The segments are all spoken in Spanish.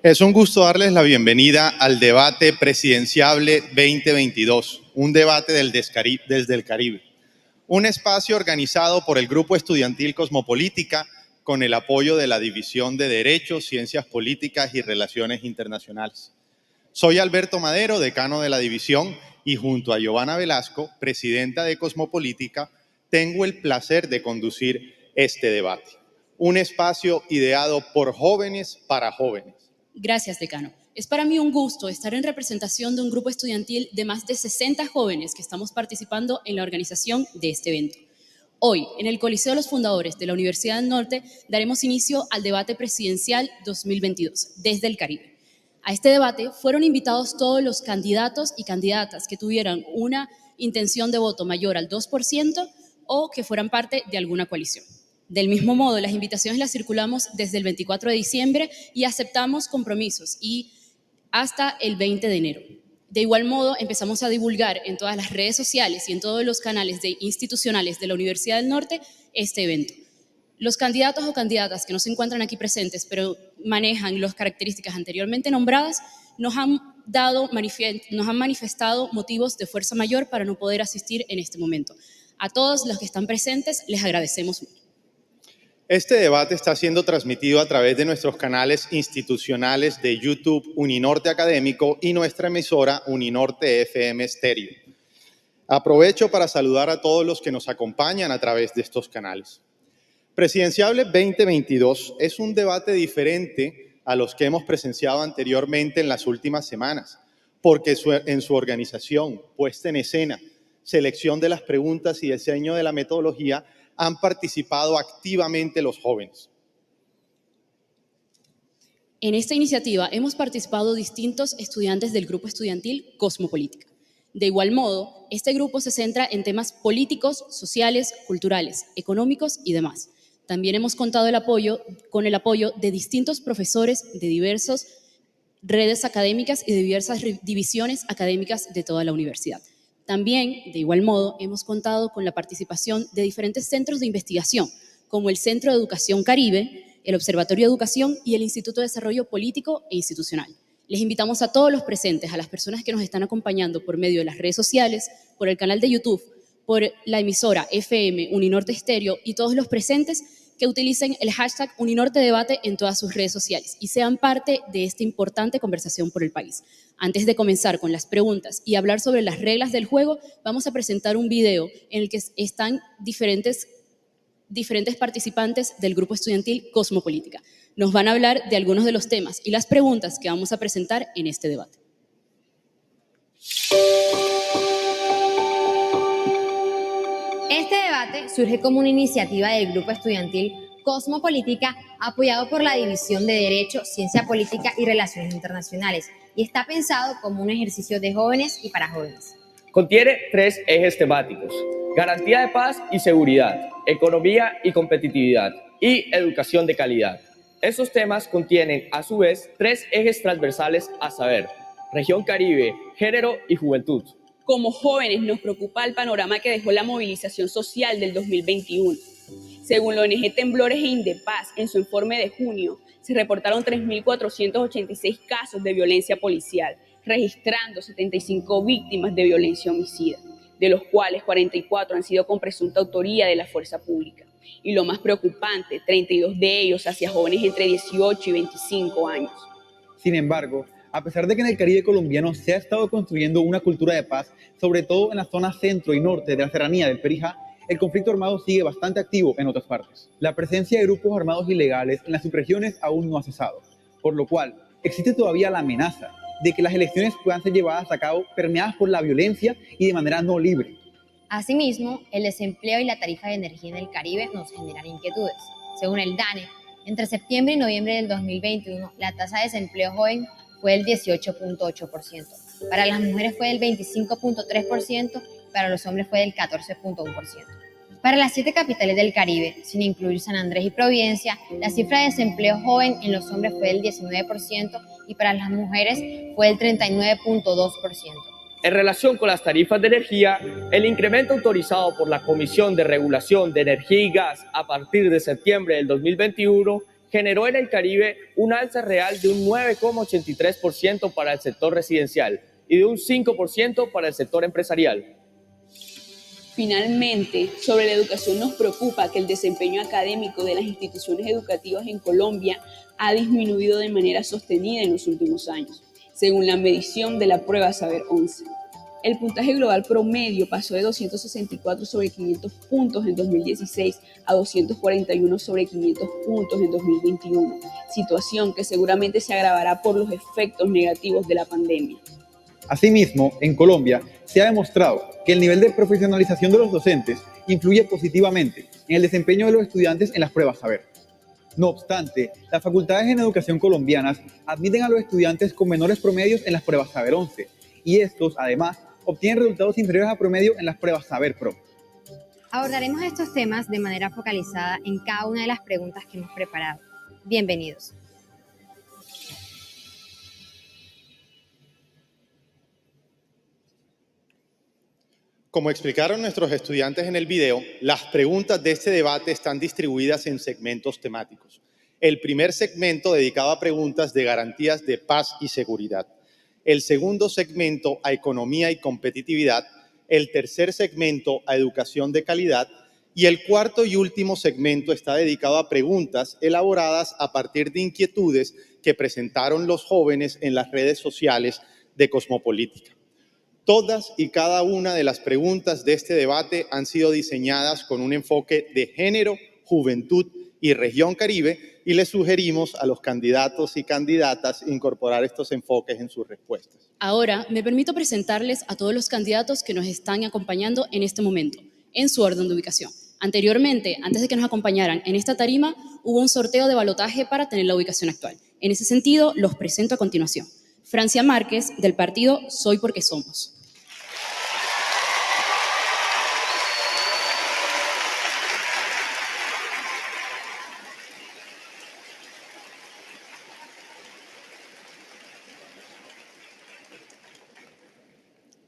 Es un gusto darles la bienvenida al debate presidenciable 2022, un debate desde el Caribe, un espacio organizado por el Grupo Estudiantil Cosmopolítica con el apoyo de la División de Derecho, Ciencias Políticas y Relaciones Internacionales. Soy Alberto Madero, decano de la división, y junto a Giovanna Velasco, presidenta de Cosmopolítica, tengo el placer de conducir este debate, un espacio ideado por jóvenes para jóvenes. Gracias, decano. Es para mí un gusto estar en representación de un grupo estudiantil de más de 60 jóvenes que estamos participando en la organización de este evento. Hoy, en el Coliseo de los Fundadores de la Universidad del Norte, daremos inicio al debate presidencial 2022, desde el Caribe. A este debate fueron invitados todos los candidatos y candidatas que tuvieran una intención de voto mayor al 2% o que fueran parte de alguna coalición. Del mismo modo, las invitaciones las circulamos desde el 24 de diciembre y aceptamos compromisos y hasta el 20 de enero. De igual modo, empezamos a divulgar en todas las redes sociales y en todos los canales institucionales de la Universidad del Norte este evento. Los candidatos o candidatas que no se encuentran aquí presentes, pero manejan las características anteriormente nombradas, nos han manifestado motivos de fuerza mayor para no poder asistir en este momento. A todos los que están presentes, les agradecemos mucho. Este debate está siendo transmitido a través de nuestros canales institucionales de YouTube Uninorte Académico y nuestra emisora Uninorte FM Estéreo. Aprovecho para saludar a todos los que nos acompañan a través de estos canales. Presidenciable 2022 es un debate diferente a los que hemos presenciado anteriormente en las últimas semanas, porque en su organización, puesta en escena, selección de las preguntas y diseño de la metodología, han participado activamente los jóvenes. En esta iniciativa hemos participado distintos estudiantes del grupo estudiantil Cosmopolítica. De igual modo, este grupo se centra en temas políticos, sociales, culturales, económicos y demás. También hemos contado con el apoyo de distintos profesores de diversas redes académicas y de diversas divisiones académicas de toda la universidad. También, de igual modo, hemos contado con la participación de diferentes centros de investigación, como el Centro de Educación Caribe, el Observatorio de Educación y el Instituto de Desarrollo Político e Institucional. Les invitamos a todos los presentes, a las personas que nos están acompañando por medio de las redes sociales, por el canal de YouTube, por la emisora FM Uninorte Estéreo y todos los presentes que utilicen el hashtag Uninorte Debate en todas sus redes sociales y sean parte de esta importante conversación por el país. Antes de comenzar con las preguntas y hablar sobre las reglas del juego, vamos a presentar un video en el que están diferentes participantes del grupo estudiantil Cosmopolítica. Nos van a hablar de algunos de los temas y las preguntas que vamos a presentar en este debate. Este debate surge como una iniciativa del grupo estudiantil Cosmopolítica, apoyado por la División de Derecho, Ciencia Política y Relaciones Internacionales, y está pensado como un ejercicio de jóvenes y para jóvenes. Contiene 3 ejes temáticos: garantía de paz y seguridad, economía y competitividad, y educación de calidad. Estos temas contienen, a su vez, 3 ejes transversales, a saber, región Caribe, género y juventud. Como jóvenes nos preocupa el panorama que dejó la movilización social del 2021. Según la ONG Temblores e Indepaz, en su informe de junio, se reportaron 3.486 casos de violencia policial, registrando 75 víctimas de violencia homicida, de los cuales 44 han sido con presunta autoría de la fuerza pública. Y lo más preocupante, 32 de ellos hacia jóvenes entre 18 y 25 años. Sin embargo, a pesar de que en el Caribe colombiano se ha estado construyendo una cultura de paz, sobre todo en la zona centro y norte de la serranía del Perijá, el conflicto armado sigue bastante activo en otras partes. La presencia de grupos armados ilegales en las subregiones aún no ha cesado, por lo cual existe todavía la amenaza de que las elecciones puedan ser llevadas a cabo permeadas por la violencia y de manera no libre. Asimismo, el desempleo y la tarifa de energía en el Caribe nos generan inquietudes. Según el DANE, entre septiembre y noviembre del 2021, la tasa de desempleo joven fue del 18.8%. Para las mujeres fue del 25.3%, para los hombres fue del 14.1%. Para las 7 capitales del Caribe, sin incluir San Andrés y Providencia, la cifra de desempleo joven en los hombres fue del 19% y para las mujeres fue del 39.2%. En relación con las tarifas de energía, el incremento autorizado por la Comisión de Regulación de Energía y Gas a partir de septiembre del 2021 generó en el Caribe un alza real de un 9,83% para el sector residencial y de un 5% para el sector empresarial. Finalmente, sobre la educación nos preocupa que el desempeño académico de las instituciones educativas en Colombia ha disminuido de manera sostenida en los últimos años, según la medición de la prueba Saber 11. El puntaje global promedio pasó de 264 sobre 500 puntos en 2016 a 241 sobre 500 puntos en 2021, situación que seguramente se agravará por los efectos negativos de la pandemia. Asimismo, en Colombia se ha demostrado que el nivel de profesionalización de los docentes influye positivamente en el desempeño de los estudiantes en las pruebas Saber. No obstante, las facultades en educación colombianas admiten a los estudiantes con menores promedios en las pruebas Saber 11 y estos, además, obtienen resultados inferiores a promedio en las pruebas Saber Pro. Abordaremos estos temas de manera focalizada en cada una de las preguntas que hemos preparado. Bienvenidos. Como explicaron nuestros estudiantes en el video, las preguntas de este debate están distribuidas en segmentos temáticos. El primer segmento dedicado a preguntas de garantías de paz y seguridad. El segundo segmento a economía y competitividad. El tercer segmento a educación de calidad. Y el cuarto y último segmento está dedicado a preguntas elaboradas a partir de inquietudes que presentaron los jóvenes en las redes sociales de Cosmopolítica. Todas y cada una de las preguntas de este debate han sido diseñadas con un enfoque de género, juventud y región Caribe y les sugerimos a los candidatos y candidatas incorporar estos enfoques en sus respuestas. Ahora me permito presentarles a todos los candidatos que nos están acompañando en este momento, en su orden de ubicación. Anteriormente, antes de que nos acompañaran en esta tarima, hubo un sorteo de balotaje para tener la ubicación actual. En ese sentido, los presento a continuación. Francia Márquez, del partido Soy Porque Somos.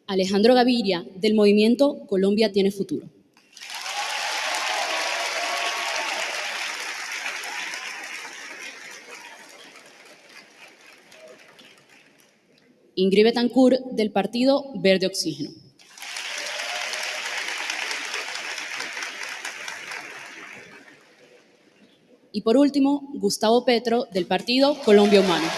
Alejandro Gaviria, del movimiento Colombia Tiene Futuro. Ingrid Betancourt, del partido Verde Oxígeno. Y por último, Gustavo Petro, del partido Colombia Humano.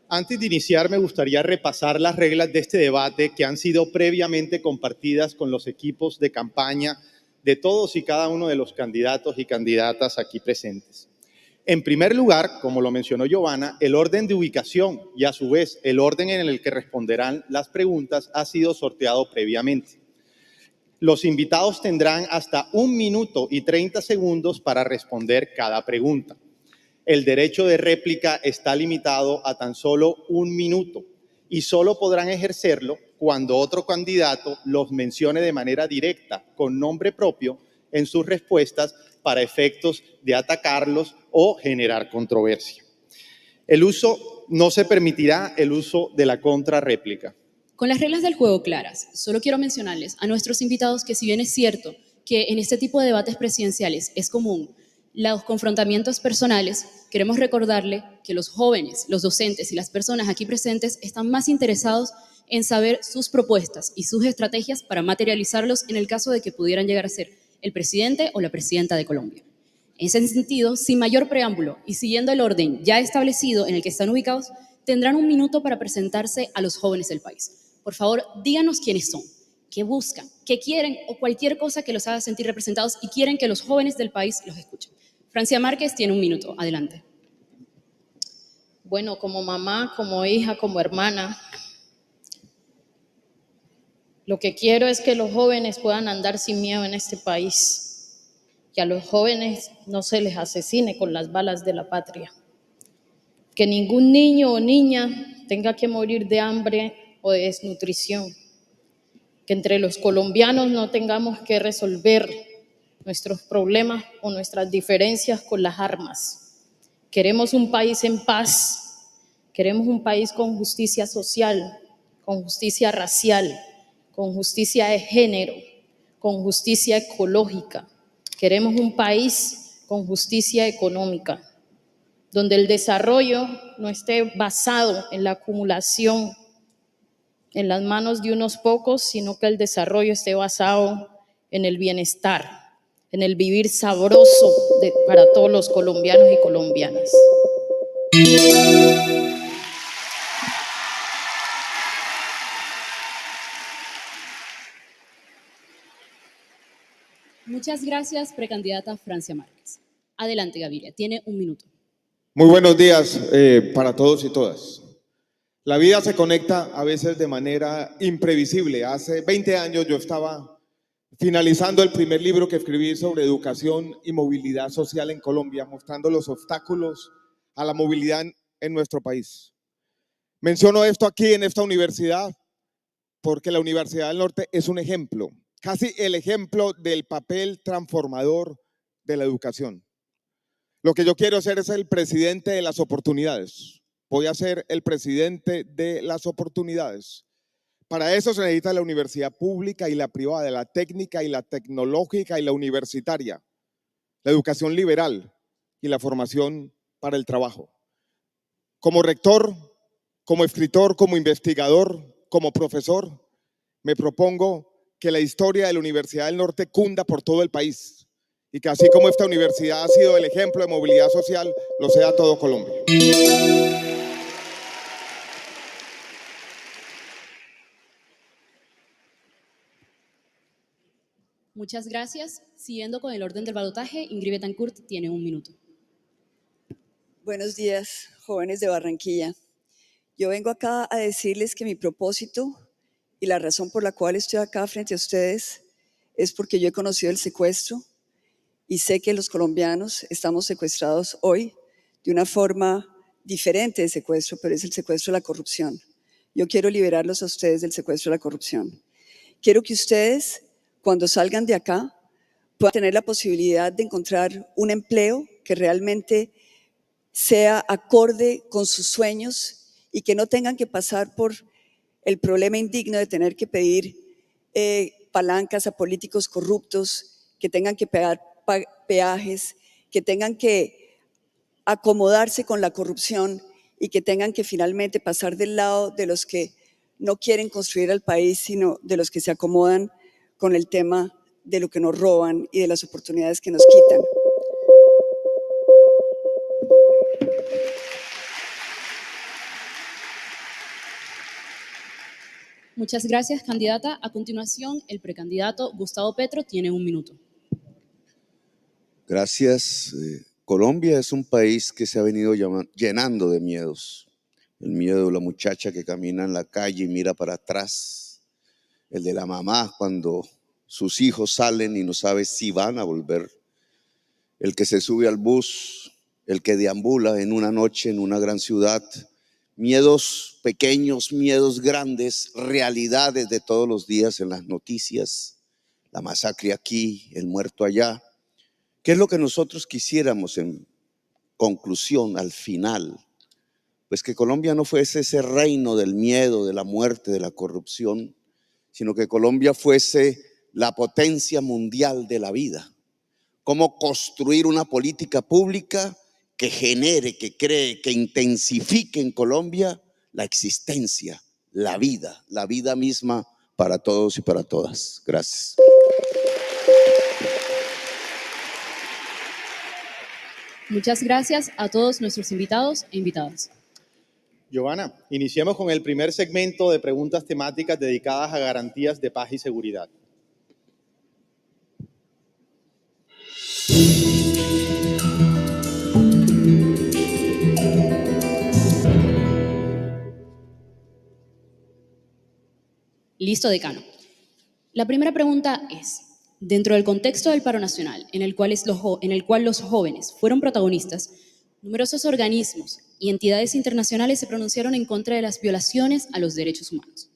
Antes de iniciar, me gustaría repasar las reglas de este debate que han sido previamente compartidas con los equipos de campaña de todos y cada uno de los candidatos y candidatas aquí presentes. En primer lugar, como lo mencionó Giovanna, el orden de ubicación y a su vez el orden en el que responderán las preguntas ha sido sorteado previamente. Los invitados tendrán hasta 1 minuto y 30 segundos para responder cada pregunta. El derecho de réplica está limitado a tan solo 1 minuto y solo podrán ejercerlo cuando otro candidato los mencione de manera directa, con nombre propio, en sus respuestas para efectos de atacarlos o generar controversia. No se permitirá el uso de la contrarréplica. Con las reglas del juego claras, solo quiero mencionarles a nuestros invitados que si bien es cierto que en este tipo de debates presidenciales es común los confrontamientos personales, queremos recordarle que los jóvenes, los docentes y las personas aquí presentes están más interesados en saber sus propuestas y sus estrategias para materializarlos en el caso de que pudieran llegar a ser el presidente o la presidenta de Colombia. En ese sentido, sin mayor preámbulo y siguiendo el orden ya establecido en el que están ubicados, tendrán 1 minuto para presentarse a los jóvenes del país. Por favor, díganos quiénes son, qué buscan, qué quieren o cualquier cosa que los haga sentir representados y quieren que los jóvenes del país los escuchen. Francia Márquez tiene 1 minuto. Adelante. Bueno, como mamá, como hija, como hermana, lo que quiero es que los jóvenes puedan andar sin miedo en este país, que a los jóvenes no se les asesine con las balas de la patria. que ningún niño o niña tenga que morir de hambre o de desnutrición, que entre los colombianos no tengamos que resolver nuestros problemas o nuestras diferencias con las armas. Queremos un país en paz, queremos un país con justicia social, con justicia racial, con justicia de género, con justicia ecológica. Queremos un país con justicia económica, donde el desarrollo no esté basado en la acumulación en las manos de unos pocos, sino que el desarrollo esté basado en el bienestar, en el vivir sabroso para todos los colombianos y colombianas. Muchas gracias, precandidata Francia Márquez. Adelante, Gaviria, tiene un minuto. Muy buenos días para todos y todas. La vida se conecta a veces de manera imprevisible. Hace 20 años yo estaba finalizando el primer libro que escribí sobre educación y movilidad social en Colombia, mostrando los obstáculos a la movilidad en nuestro país. Menciono esto aquí en esta universidad porque la Universidad del Norte es un ejemplo, casi el ejemplo del papel transformador de la educación. Lo que yo quiero ser es el presidente de las oportunidades. Voy a ser el presidente de las oportunidades. Para eso se necesita la universidad pública y la privada, la técnica y la tecnológica y la universitaria, la educación liberal y la formación para el trabajo. Como rector, como escritor, como investigador, como profesor, me propongo que la historia de la Universidad del Norte cunda por todo el país y que así como esta universidad ha sido el ejemplo de movilidad social, lo sea todo Colombia. Muchas gracias. Siguiendo con el orden del balotaje, Ingrid Betancourt tiene un minuto. Buenos días, jóvenes de Barranquilla. Yo vengo acá a decirles que mi propósito y la razón por la cual estoy acá frente a ustedes es porque yo he conocido el secuestro y sé que los colombianos estamos secuestrados hoy de una forma diferente de secuestro, pero es el secuestro de la corrupción. Yo quiero liberarlos a ustedes del secuestro de la corrupción. Quiero que ustedes, cuando salgan de acá, puedan tener la posibilidad de encontrar un empleo que realmente sea acorde con sus sueños y que no tengan que pasar por el problema indigno de tener que pedir palancas a políticos corruptos, que tengan que pagar peajes, que tengan que acomodarse con la corrupción y que tengan que finalmente pasar del lado de los que no quieren construir al país, sino de los que se acomodan con el tema de lo que nos roban y de las oportunidades que nos quitan. Muchas gracias, candidata. A continuación, el precandidato Gustavo Petro tiene un minuto. Gracias. Colombia es un país que se ha venido llenando de miedos. El miedo de la muchacha que camina en la calle y mira para atrás. El de la mamá cuando sus hijos salen y no sabe si van a volver. El que se sube al bus, el que deambula en una noche en una gran ciudad. Miedos pequeños, miedos grandes, realidades de todos los días en las noticias. La masacre aquí, el muerto allá. ¿Qué es lo que nosotros quisiéramos en conclusión, al final? Pues que Colombia no fuese ese reino del miedo, de la muerte, de la corrupción, sino que Colombia fuese la potencia mundial de la vida. Cómo construir una política pública que genere, que cree, que intensifique en Colombia la existencia, la vida misma para todos y para todas. Gracias. Muchas gracias a todos nuestros invitados e invitadas. Giovanna, iniciemos con el primer segmento de preguntas temáticas dedicadas a garantías de paz y seguridad. Listo, decano. La primera pregunta es, dentro del contexto del paro nacional, en el cual los jóvenes fueron protagonistas, numerosos organismos y entidades internacionales se pronunciaron en contra de las violaciones a los derechos humanos.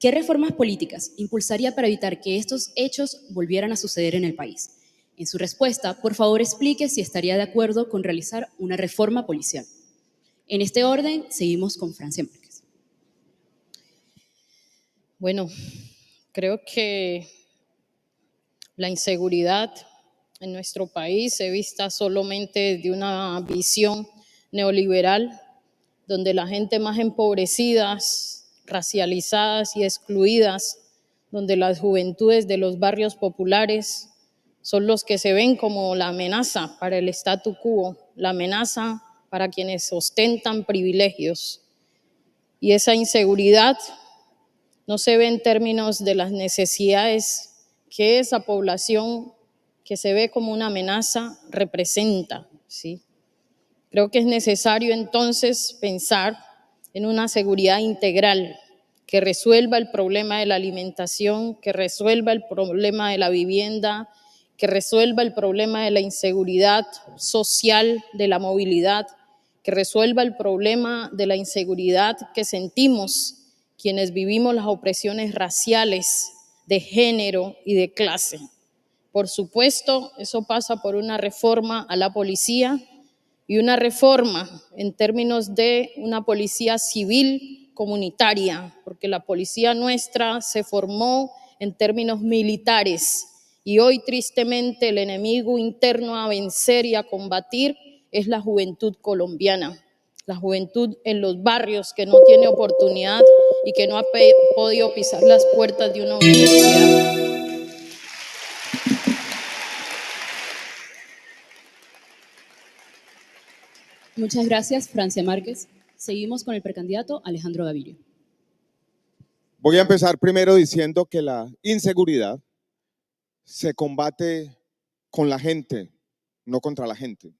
¿Qué reformas políticas impulsaría para evitar que estos hechos volvieran a suceder en el país? En su respuesta, por favor explique si estaría de acuerdo con realizar una reforma policial. En este orden, seguimos con Francia Márquez. Bueno, creo que la inseguridad en nuestro país se vista solamente de una visión neoliberal, donde la gente más empobrecidas, racializadas y excluidas, donde las juventudes de los barrios populares son los que se ven como la amenaza para el statu quo, la amenaza para quienes ostentan privilegios. Y esa inseguridad no se ve en términos de las necesidades que esa población que se ve como una amenaza representa, ¿sí? Creo que es necesario entonces pensar en una seguridad integral que resuelva el problema de la alimentación, que resuelva el problema de la vivienda, que resuelva el problema de la inseguridad social, de la movilidad, que resuelva el problema de la inseguridad que sentimos quienes vivimos las opresiones raciales, de género y de clase. Por supuesto, eso pasa por una reforma a la policía y una reforma en términos de una policía civil comunitaria, porque la policía nuestra se formó en términos militares y hoy tristemente el enemigo interno a vencer y a combatir es la juventud colombiana, la juventud en los barrios que no tiene oportunidad y que no ha podido pisar las puertas de una universidad. Muchas gracias, Francia Márquez. Seguimos con el precandidato Alejandro Gaviria. Voy a empezar primero diciendo que la inseguridad se combate con la gente, no contra la gente.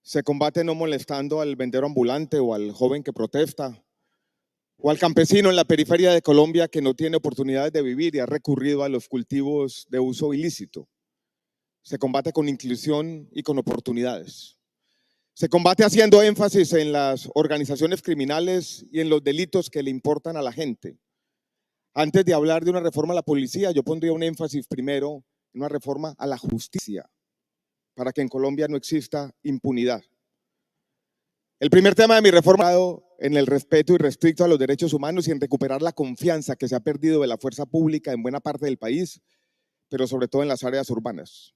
Se combate no molestando al vendedor ambulante o al joven que protesta o al campesino en la periferia de Colombia que no tiene oportunidades de vivir y ha recurrido a los cultivos de uso ilícito. Se combate con inclusión y con oportunidades. Se combate haciendo énfasis en las organizaciones criminales y en los delitos que le importan a la gente. Antes de hablar de una reforma a la policía, yo pondría un énfasis primero en una reforma a la justicia, para que en Colombia no exista impunidad. El primer tema de mi reforma en el respeto irrestricto a los derechos humanos y en recuperar la confianza que se ha perdido de la fuerza pública en buena parte del país, pero sobre todo en las áreas urbanas.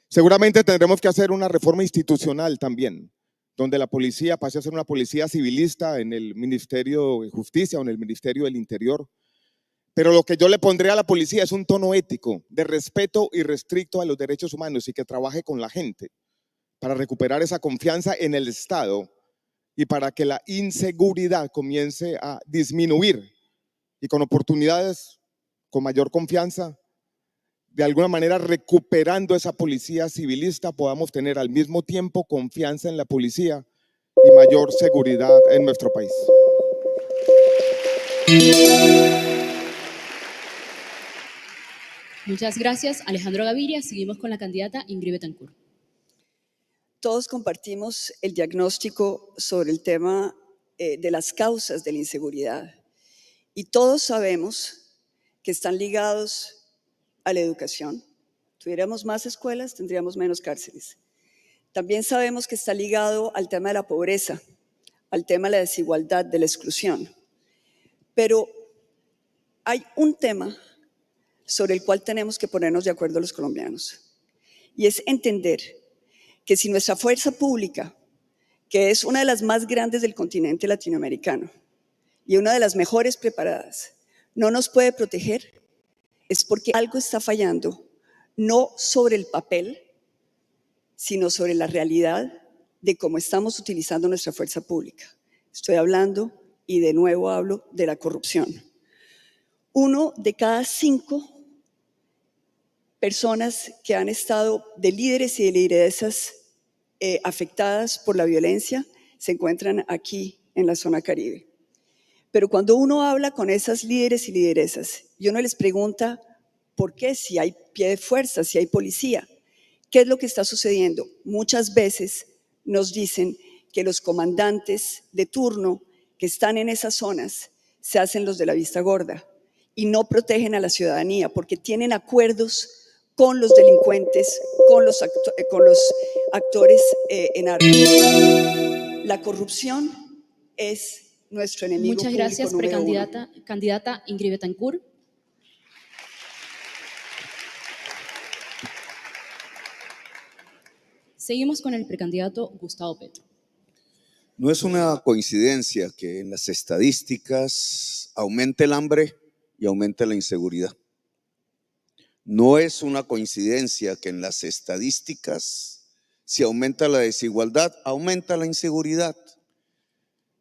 Seguramente tendremos que hacer una reforma institucional también, donde la policía pase a ser una policía civilista en el Ministerio de Justicia o en el Ministerio del Interior. Pero lo que yo le pondré a la policía es un tono ético, de respeto irrestricto a los derechos humanos y que trabaje con la gente para recuperar esa confianza en el Estado y para que la inseguridad comience a disminuir y con oportunidades, con mayor confianza, de alguna manera recuperando esa policía civilista, podamos tener al mismo tiempo confianza en la policía y mayor seguridad en nuestro país. Muchas gracias, Alejandro Gaviria. Seguimos con la candidata Ingrid Betancourt. Todos compartimos el diagnóstico sobre el tema de las causas de la inseguridad y todos sabemos que están ligados a la educación. Tuviéramos más escuelas, tendríamos menos cárceles. También sabemos que está ligado al tema de la pobreza, al tema de la desigualdad, de la exclusión. Pero hay un tema sobre el cual tenemos que ponernos de acuerdo los colombianos y es entender que si nuestra fuerza pública, que es una de las más grandes del continente latinoamericano y una de las mejores preparadas, no nos puede proteger, es porque algo está fallando, no sobre el papel, sino sobre la realidad de cómo estamos utilizando nuestra fuerza pública. Estoy hablando, y de nuevo hablo, de la corrupción. 1 de cada 5 personas que han estado de líderes y de lideresas afectadas por la violencia se encuentran aquí en la zona Caribe. Pero cuando uno habla con esas líderes y lideresas y uno les pregunta por qué, si hay pie de fuerza, si hay policía, ¿qué es lo que está sucediendo? Muchas veces nos dicen que los comandantes de turno que están en esas zonas se hacen los de la vista gorda y no protegen a la ciudadanía porque tienen acuerdos con los delincuentes, con los actores en armas. La corrupción es nuestro enemigo Muchas público gracias, número uno. candidata Ingrid Betancourt. Seguimos con el precandidato Gustavo Petro. No es una coincidencia que en las estadísticas aumente el hambre y aumente la inseguridad. No es una coincidencia que en las estadísticas, si aumenta la desigualdad, aumenta la inseguridad.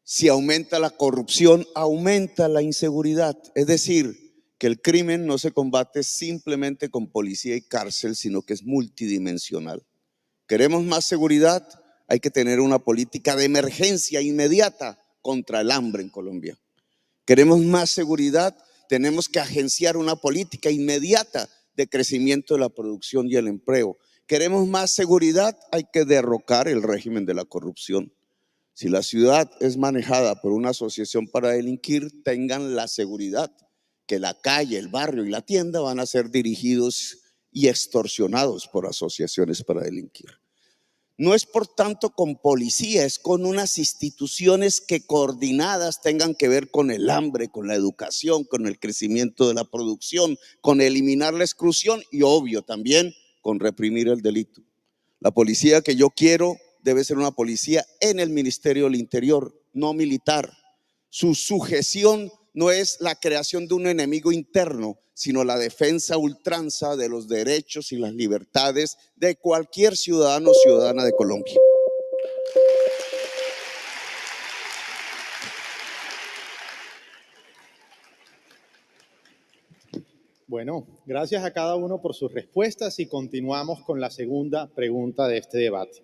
Si aumenta la corrupción, aumenta la inseguridad. Es decir, que el crimen no se combate simplemente con policía y cárcel, sino que es multidimensional. ¿Queremos más seguridad? Hay que tener una política de emergencia inmediata contra el hambre en Colombia. ¿Queremos más seguridad? Tenemos que agenciar una política inmediata de crecimiento de la producción y el empleo. ¿Queremos más seguridad? Hay que derrocar el régimen de la corrupción. Si la ciudad es manejada por una asociación para delinquir, tengan la seguridad que la calle, el barrio y la tienda van a ser dirigidos y extorsionados por asociaciones para delinquir. No es por tanto con policía, es con unas instituciones que coordinadas tengan que ver con el hambre, con la educación, con el crecimiento de la producción, con eliminar la exclusión y obvio también con reprimir el delito. La policía que yo quiero debe ser una policía en el Ministerio del Interior, no militar. Su sujeción no es la creación de un enemigo interno, sino la defensa a ultranza de los derechos y las libertades de cualquier ciudadano o ciudadana de Colombia. Bueno, gracias a cada uno por sus respuestas y continuamos con la segunda pregunta de este debate.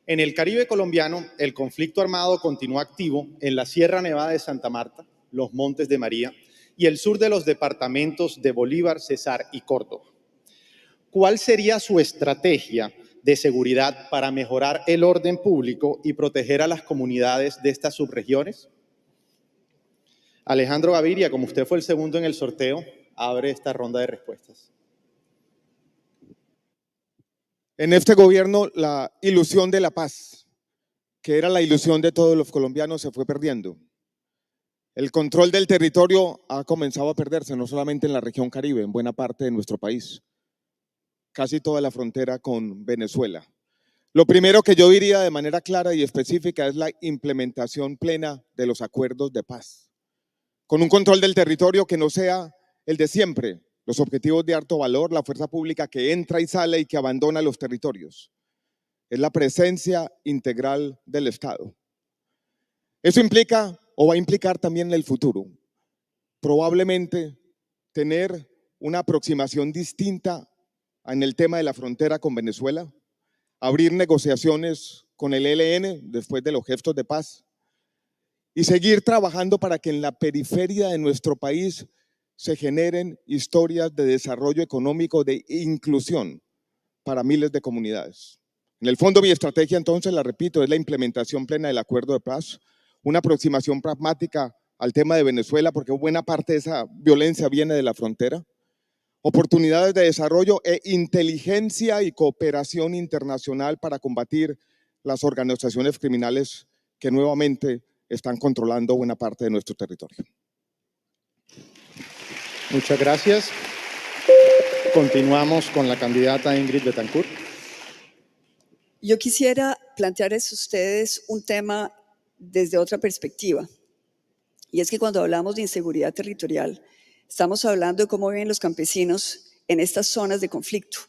En el Caribe colombiano, el conflicto armado continúa activo en la Sierra Nevada de Santa Marta, los Montes de María y el sur de los departamentos de Bolívar, Cesar y Córdoba. ¿Cuál sería su estrategia de seguridad para mejorar el orden público y proteger a las comunidades de estas subregiones? Alejandro Gaviria, como usted fue el segundo en el sorteo, abre esta ronda de respuestas. En este gobierno, la ilusión de la paz, que era la ilusión de todos los colombianos, se fue perdiendo. El control del territorio ha comenzado a perderse, no solamente en la región Caribe, en buena parte de nuestro país, casi toda la frontera con Venezuela. Lo primero que yo diría de manera clara y específica es la implementación plena de los acuerdos de paz, con un control del territorio que no sea el de siempre, los objetivos de alto valor, la fuerza pública que entra y sale y que abandona los territorios. Es la presencia integral del Estado. Eso implica o va a implicar también en el futuro, probablemente tener una aproximación distinta en el tema de la frontera con Venezuela, abrir negociaciones con el ELN después de los gestos de paz y seguir trabajando para que en la periferia de nuestro país se generen historias de desarrollo económico, de inclusión para miles de comunidades. En el fondo, mi estrategia, entonces, la repito, es la implementación plena del acuerdo de paz, una aproximación pragmática al tema de Venezuela, porque buena parte de esa violencia viene de la frontera, oportunidades de desarrollo e inteligencia y cooperación internacional para combatir las organizaciones criminales que nuevamente están controlando buena parte de nuestro territorio. Muchas gracias. Continuamos con la candidata Ingrid Betancourt. Yo quisiera plantearles a ustedes un tema desde otra perspectiva. Y es que cuando hablamos de inseguridad territorial, estamos hablando de cómo viven los campesinos en estas zonas de conflicto.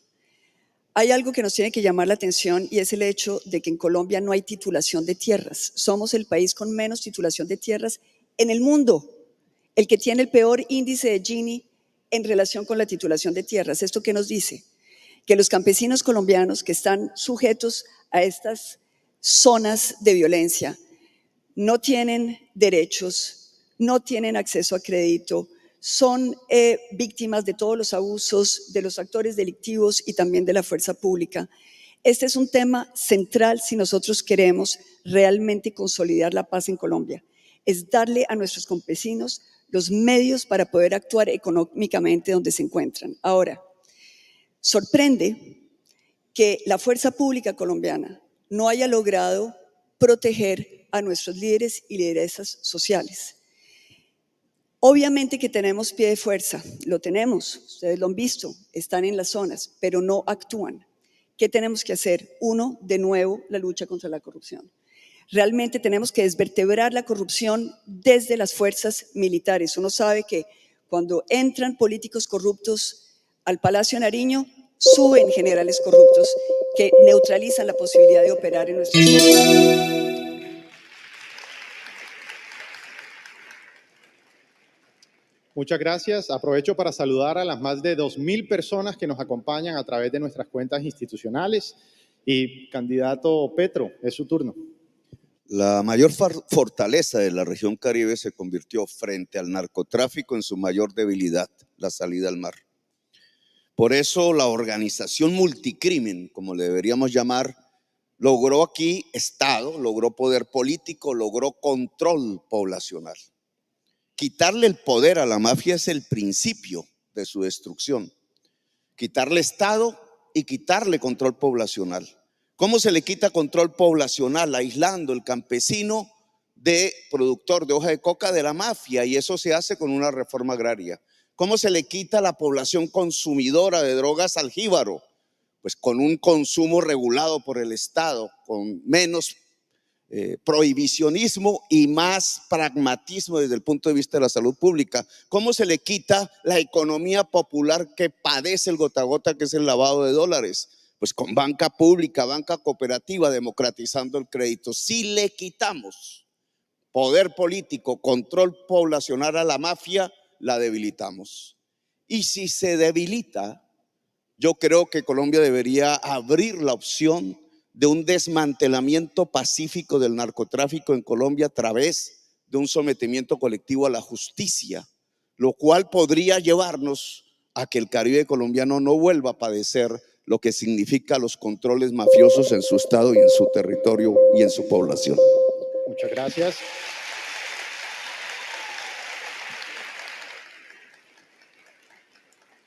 Hay algo que nos tiene que llamar la atención y es el hecho de que en Colombia no hay titulación de tierras. Somos el país con menos titulación de tierras en el mundo, el que tiene el peor índice de Gini en relación con la titulación de tierras. ¿Esto qué nos dice? Que los campesinos colombianos que están sujetos a estas zonas de violencia no tienen derechos, no tienen acceso a crédito, son víctimas de todos los abusos de los actores delictivos y también de la fuerza pública. Este es un tema central si nosotros queremos realmente consolidar la paz en Colombia. Es darle a nuestros campesinos los medios para poder actuar económicamente donde se encuentran. Ahora, sorprende que la fuerza pública colombiana no haya logrado proteger a nuestros líderes y lideresas sociales. Obviamente que tenemos pie de fuerza, lo tenemos, ustedes lo han visto, están en las zonas, pero no actúan. ¿Qué tenemos que hacer? Uno, de nuevo, la lucha contra la corrupción. Realmente tenemos que desvertebrar la corrupción desde las fuerzas militares. Uno sabe que cuando entran políticos corruptos al Palacio de Nariño, suben generales corruptos que neutralizan la posibilidad de operar en nuestras zonas. Muchas gracias. Aprovecho para saludar a las más de 2.000 personas que nos acompañan a través de nuestras cuentas institucionales. Y candidato Petro, es su turno. La mayor fortaleza de la región Caribe se convirtió frente al narcotráfico en su mayor debilidad, la salida al mar. Por eso la organización multicrimen, como le deberíamos llamar, logró aquí Estado, logró poder político, logró control poblacional. Quitarle el poder a la mafia es el principio de su destrucción. Quitarle Estado y quitarle control poblacional. ¿Cómo se le quita control poblacional? Aislando el campesino de productor de hoja de coca de la mafia, y eso se hace con una reforma agraria. ¿Cómo se le quita la población consumidora de drogas al jíbaro? Pues con un consumo regulado por el Estado, con menos prohibicionismo y más pragmatismo desde el punto de vista de la salud pública. ¿Cómo se le quita la economía popular que padece el gota a gota, que es el lavado de dólares? Pues con banca pública, banca cooperativa, democratizando el crédito. Si le quitamos poder político, control poblacional a la mafia, la debilitamos. Y si se debilita, yo creo que Colombia debería abrir la opción de un desmantelamiento pacífico del narcotráfico en Colombia a través de un sometimiento colectivo a la justicia, lo cual podría llevarnos a que el Caribe colombiano no vuelva a padecer lo que significa los controles mafiosos en su estado y en su territorio y en su población. Muchas gracias.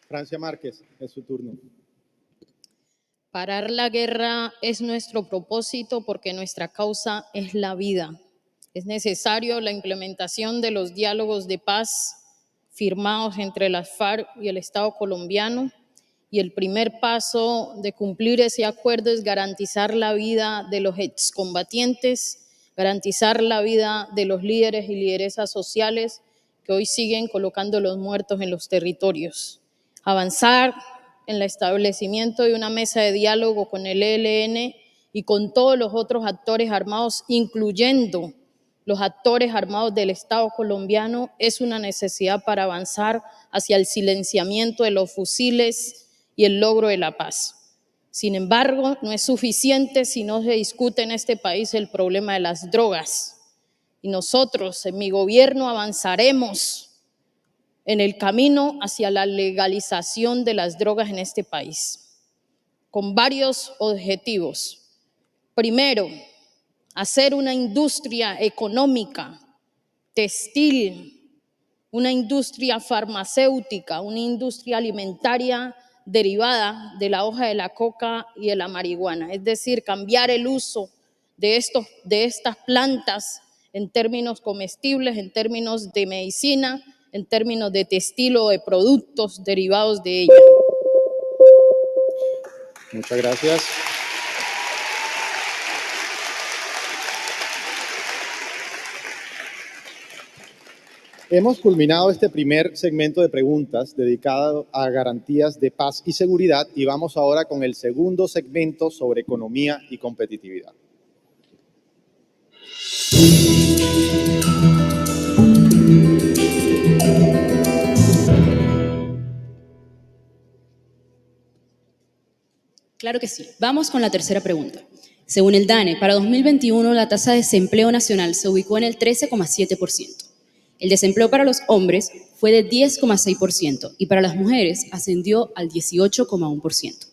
Francia Márquez, es su turno. Parar la guerra es nuestro propósito porque nuestra causa es la vida. Es necesario la implementación de los diálogos de paz firmados entre las FARC y el Estado colombiano, y el primer paso de cumplir ese acuerdo es garantizar la vida de los excombatientes, garantizar la vida de los líderes y lideresas sociales que hoy siguen colocando los muertos en los territorios. Avanzar en el establecimiento de una mesa de diálogo con el ELN y con todos los otros actores armados, incluyendo los actores armados del Estado colombiano, es una necesidad para avanzar hacia el silenciamiento de los fusiles y el logro de la paz. Sin embargo, no es suficiente si no se discute en este país el problema de las drogas. Y nosotros, en mi gobierno, avanzaremos en el camino hacia la legalización de las drogas en este país, con varios objetivos. Primero, hacer una industria económica, textil, una industria farmacéutica, una industria alimentaria derivada de la hoja de la coca y de la marihuana, es decir, cambiar el uso de estas plantas en términos comestibles, en términos de medicina, en términos de textil o de productos derivados de ella. Muchas gracias. Hemos culminado este primer segmento de preguntas dedicado a garantías de paz y seguridad y vamos ahora con el segundo segmento sobre economía y competitividad. Claro que sí. Vamos con la tercera pregunta. Según el DANE, para 2021 la tasa de desempleo nacional se ubicó en el 13,7%. El desempleo para los hombres fue de 10,6% y para las mujeres ascendió al 18,1%.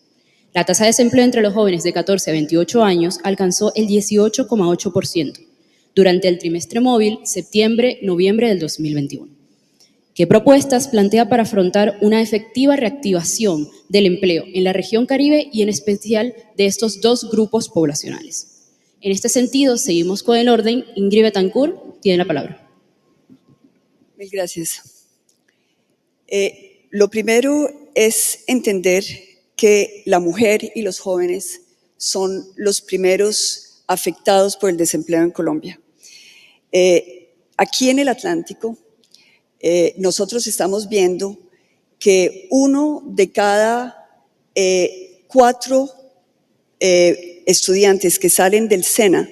La tasa de desempleo entre los jóvenes de 14 a 28 años alcanzó el 18,8% durante el trimestre móvil septiembre-noviembre del 2021. ¿Qué propuestas plantea para afrontar una efectiva reactivación del empleo en la región Caribe y en especial de estos dos grupos poblacionales? En este sentido, seguimos con el orden. Ingrid Betancourt tiene la palabra. Mil gracias. Lo primero es entender que la mujer y los jóvenes son los primeros afectados por el desempleo en Colombia. Aquí en el Atlántico, nosotros estamos viendo que 1 de cada 4 estudiantes que salen del SENA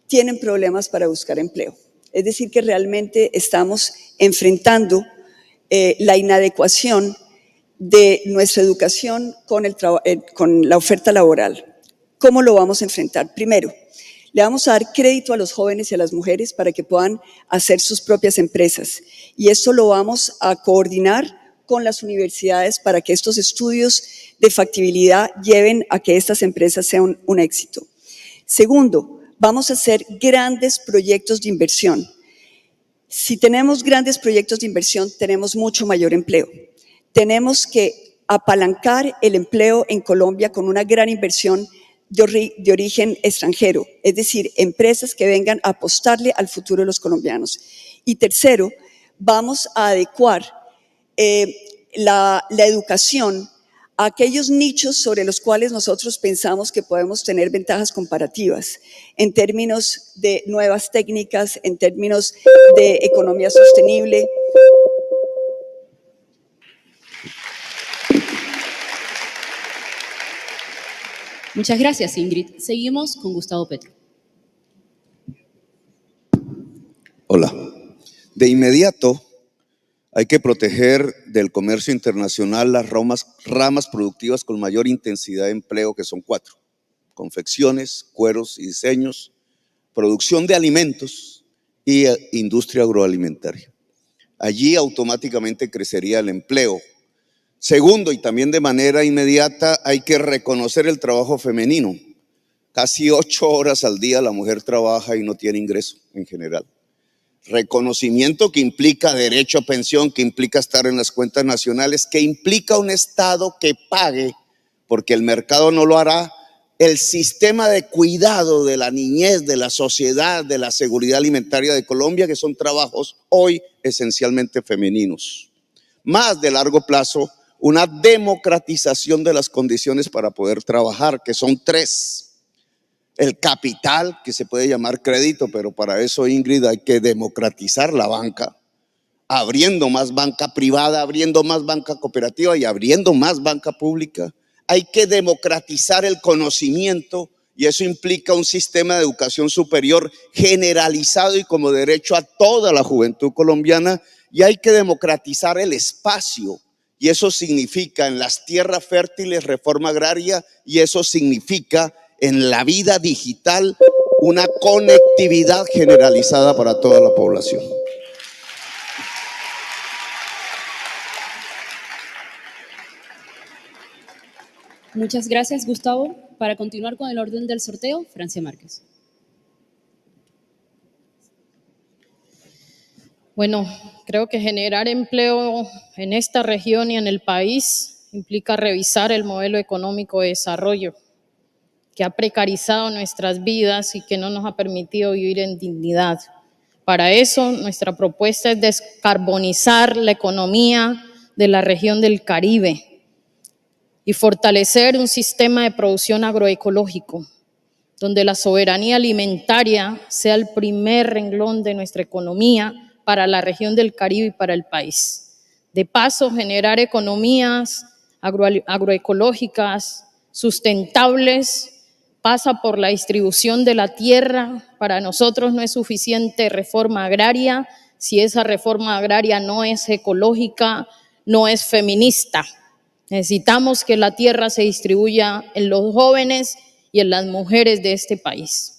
tienen problemas para buscar empleo. Es decir, que realmente estamos enfrentando la inadecuación de nuestra educación con la oferta laboral. ¿Cómo lo vamos a enfrentar? Primero, le vamos a dar crédito a los jóvenes y a las mujeres para que puedan hacer sus propias empresas. Y esto lo vamos a coordinar con las universidades para que estos estudios de factibilidad lleven a que estas empresas sean un éxito. Segundo, vamos a hacer grandes proyectos de inversión. Si tenemos grandes proyectos de inversión, tenemos mucho mayor empleo. Tenemos que apalancar el empleo en Colombia con una gran inversión de origen extranjero, es decir, empresas que vengan a apostarle al futuro de los colombianos. Y tercero, vamos a adecuar la educación a aquellos nichos sobre los cuales nosotros pensamos que podemos tener ventajas comparativas en términos de nuevas técnicas, en términos de economía sostenible. Muchas gracias, Ingrid. Seguimos con Gustavo Petro. Hola. De inmediato hay que proteger del comercio internacional las ramas productivas con mayor intensidad de empleo, que son 4: confecciones, cueros y diseños, producción de alimentos y industria agroalimentaria. Allí automáticamente crecería el empleo. Segundo, y también de manera inmediata, hay que reconocer el trabajo femenino. Casi 8 horas al día la mujer trabaja y no tiene ingreso en general. Reconocimiento que implica derecho a pensión, que implica estar en las cuentas nacionales, que implica un Estado que pague, porque el mercado no lo hará, el sistema de cuidado de la niñez, de la sociedad, de la seguridad alimentaria de Colombia, que son trabajos hoy esencialmente femeninos. Más de largo plazo, una democratización de las condiciones para poder trabajar, que son 3. El capital, que se puede llamar crédito, pero para eso, Ingrid, hay que democratizar la banca, abriendo más banca privada, abriendo más banca cooperativa y abriendo más banca pública. Hay que democratizar el conocimiento y eso implica un sistema de educación superior generalizado y como derecho a toda la juventud colombiana. Y hay que democratizar el espacio y eso significa en las tierras fértiles reforma agraria y eso significa en la vida digital una conectividad generalizada para toda la población. Muchas gracias, Gustavo. Para continuar con el orden del sorteo, Francia Márquez. Bueno, creo que generar empleo en esta región y en el país implica revisar el modelo económico de desarrollo que ha precarizado nuestras vidas y que no nos ha permitido vivir en dignidad. Para eso, nuestra propuesta es descarbonizar la economía de la región del Caribe y fortalecer un sistema de producción agroecológico, donde la soberanía alimentaria sea el primer renglón de nuestra economía para la región del Caribe y para el país. De paso, generar economías agroecológicas sustentables pasa por la distribución de la tierra. Para nosotros no es suficiente reforma agraria si esa reforma agraria no es ecológica, no es feminista. Necesitamos que la tierra se distribuya en los jóvenes y en las mujeres de este país.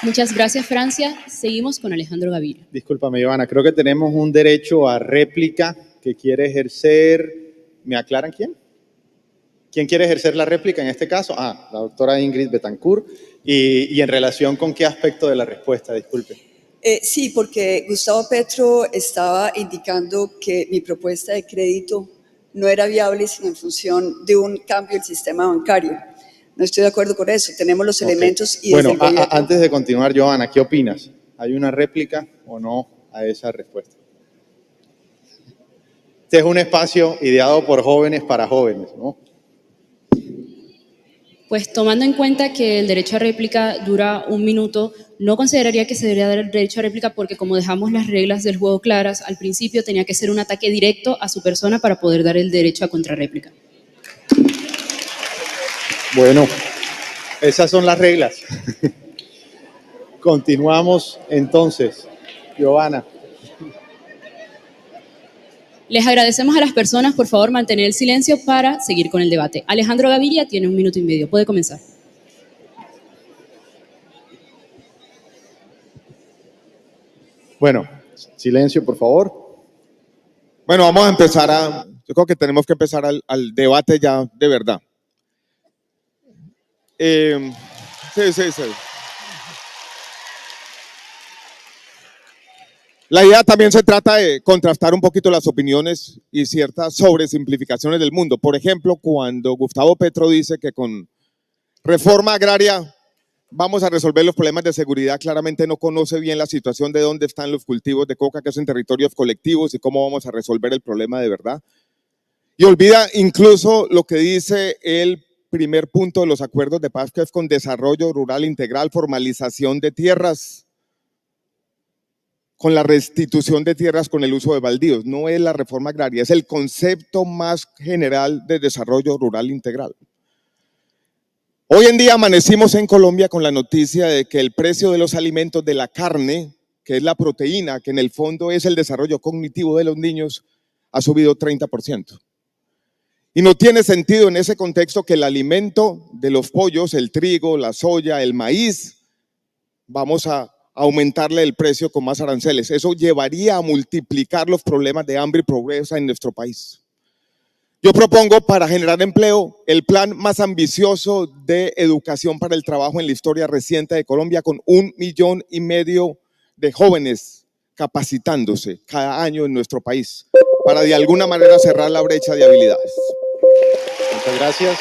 Muchas gracias, Francia. Seguimos con Alejandro Gaviria. Discúlpame, Giovanna, creo que tenemos un derecho a réplica que quiere ejercer. ¿Me aclaran quién? ¿Quién quiere ejercer la réplica en este caso? La doctora Ingrid Betancourt. ¿Y en relación con qué aspecto de la respuesta? Disculpe. Sí, porque Gustavo Petro estaba indicando que mi propuesta de crédito no era viable sino en función de un cambio del sistema bancario. No estoy de acuerdo con eso. Tenemos los elementos y bueno, desde el gobierno... antes de continuar, Giovanna, ¿qué opinas? ¿Hay una réplica o no a esa respuesta? Este es un espacio ideado por jóvenes para jóvenes, ¿no? Pues tomando en cuenta que el derecho a réplica dura 1 minuto, no consideraría que se debería dar el derecho a réplica porque como dejamos las reglas del juego claras, al principio tenía que ser un ataque directo a su persona para poder dar el derecho a contrarréplica. Bueno, esas son las reglas. Continuamos entonces. Giovanna. Les agradecemos a las personas, por favor, mantener el silencio para seguir con el debate. Alejandro Gaviria tiene 1 minuto y medio. Puede comenzar. Bueno, silencio, por favor. Bueno, vamos a empezar yo creo que tenemos que empezar al debate ya de verdad. Sí. La idea también se trata de contrastar un poquito las opiniones y ciertas sobresimplificaciones del mundo. Por ejemplo, cuando Gustavo Petro dice que con reforma agraria vamos a resolver los problemas de seguridad, claramente no conoce bien la situación de dónde están los cultivos de coca, que es en territorios colectivos, y cómo vamos a resolver el problema de verdad. Y olvida incluso lo que dice el primer punto de los acuerdos de paz, que es con desarrollo rural integral, formalización de tierras, con la restitución de tierras con el uso de baldíos. No es la reforma agraria, es el concepto más general de desarrollo rural integral. Hoy en día amanecimos en Colombia con la noticia de que el precio de los alimentos, de la carne, que es la proteína, que en el fondo es el desarrollo cognitivo de los niños, ha subido 30%. Y no tiene sentido en ese contexto que el alimento de los pollos, el trigo, la soya, el maíz, vamos a aumentarle el precio con más aranceles. Eso llevaría a multiplicar los problemas de hambre y pobreza en nuestro país. Yo propongo, para generar empleo, el plan más ambicioso de educación para el trabajo en la historia reciente de Colombia, con 1,5 millones de jóvenes capacitándose cada año en nuestro país, para de alguna manera cerrar la brecha de habilidades. Muchas gracias.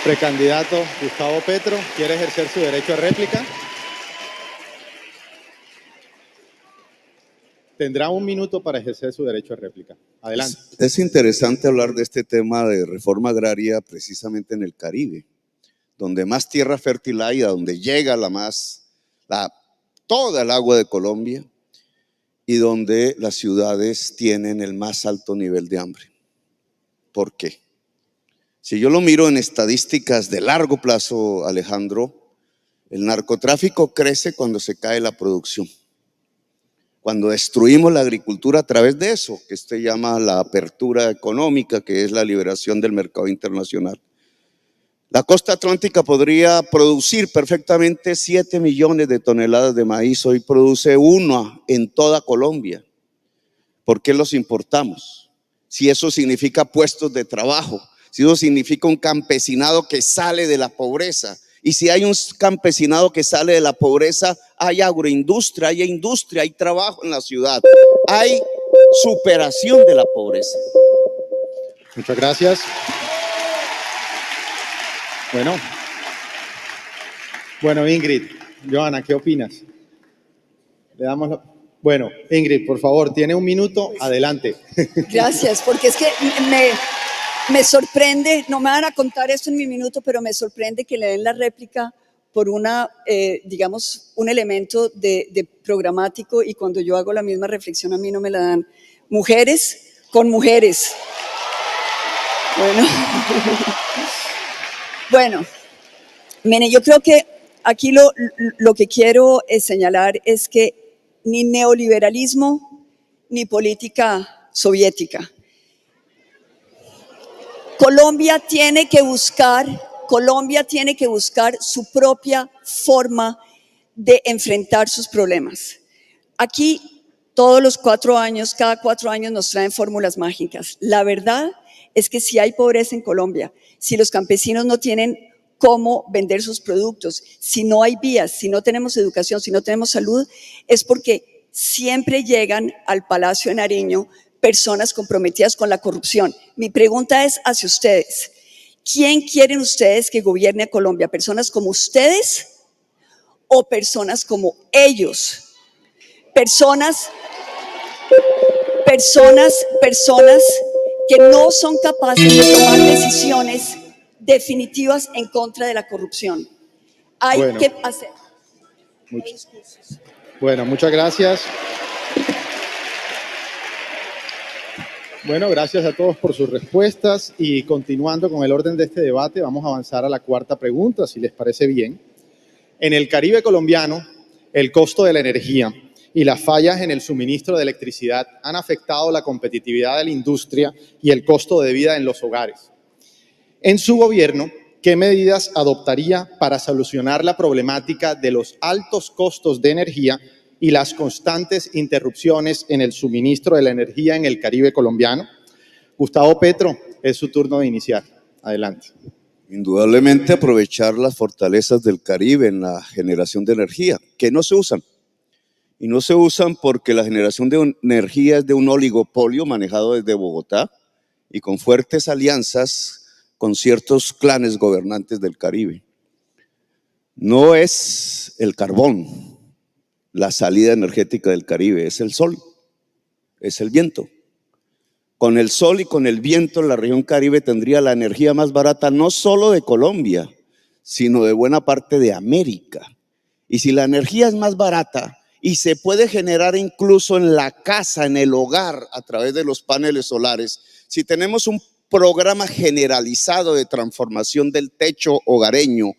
Precandidato Gustavo Petro, ¿quiere ejercer su derecho a réplica? Tendrá 1 minuto para ejercer su derecho a réplica. Adelante. Es interesante hablar de este tema de reforma agraria precisamente en el Caribe, donde más tierra fértil hay, a donde llega toda el agua de Colombia y donde las ciudades tienen el más alto nivel de hambre. ¿Por qué? Si yo lo miro en estadísticas de largo plazo, Alejandro, el narcotráfico crece cuando se cae la producción. Cuando destruimos la agricultura a través de eso, que usted llama la apertura económica, que es la liberación del mercado internacional. La costa atlántica podría producir perfectamente 7 millones de toneladas de maíz, hoy produce 1 en toda Colombia. ¿Por qué los importamos? Si eso significa puestos de trabajo, si eso significa un campesinado que sale de la pobreza. Y si hay un campesinado que sale de la pobreza, hay agroindustria, hay industria, hay trabajo en la ciudad, hay superación de la pobreza. Muchas gracias. Bueno, Ingrid, Giovanna, ¿qué opinas? Le damos Bueno, Ingrid, por favor, tiene 1 minuto, adelante. Gracias, porque es que me sorprende, no me van a contar esto en mi minuto, pero me sorprende que le den la réplica por digamos, un elemento de programático, y cuando yo hago la misma reflexión a mí no me la dan. Mujeres con mujeres. Bueno, miren, yo creo que aquí lo que quiero señalar es que ni neoliberalismo ni política soviética. Colombia tiene que buscar su propia forma de enfrentar sus problemas. Aquí todos los 4 años, cada 4 años nos traen fórmulas mágicas. La verdad es que si hay pobreza en Colombia, si los campesinos no tienen cómo vender sus productos, si no hay vías, si no tenemos educación, si no tenemos salud, es porque siempre llegan al Palacio de Nariño personas comprometidas con la corrupción. Mi pregunta es hacia ustedes. ¿Quién quieren ustedes que gobierne a Colombia? ¿Personas como ustedes o personas como ellos? Personas que no son capaces de tomar decisiones definitivas en contra de la corrupción. Hay que hacer. Bueno, muchas gracias. Bueno, gracias a todos por sus respuestas y continuando con el orden de este debate, vamos a avanzar a la cuarta pregunta, si les parece bien. En el Caribe colombiano, el costo de la energía y las fallas en el suministro de electricidad han afectado la competitividad de la industria y el costo de vida en los hogares. En su gobierno, ¿qué medidas adoptaría para solucionar la problemática de los altos costos de energía y las constantes interrupciones en el suministro de la energía en el Caribe colombiano? Gustavo Petro, es su turno de iniciar. Adelante. Indudablemente aprovechar las fortalezas del Caribe en la generación de energía, que no se usan. Y no se usan porque la generación de energía es de un oligopolio manejado desde Bogotá y con fuertes alianzas con ciertos clanes gobernantes del Caribe. No es el carbón la salida energética del Caribe, es el sol, es el viento. Con el sol y con el viento la región Caribe tendría la energía más barata no solo de Colombia, sino de buena parte de América. Y si la energía es más barata y se puede generar incluso en la casa, en el hogar, a través de los paneles solares, si tenemos un programa generalizado de transformación del techo hogareño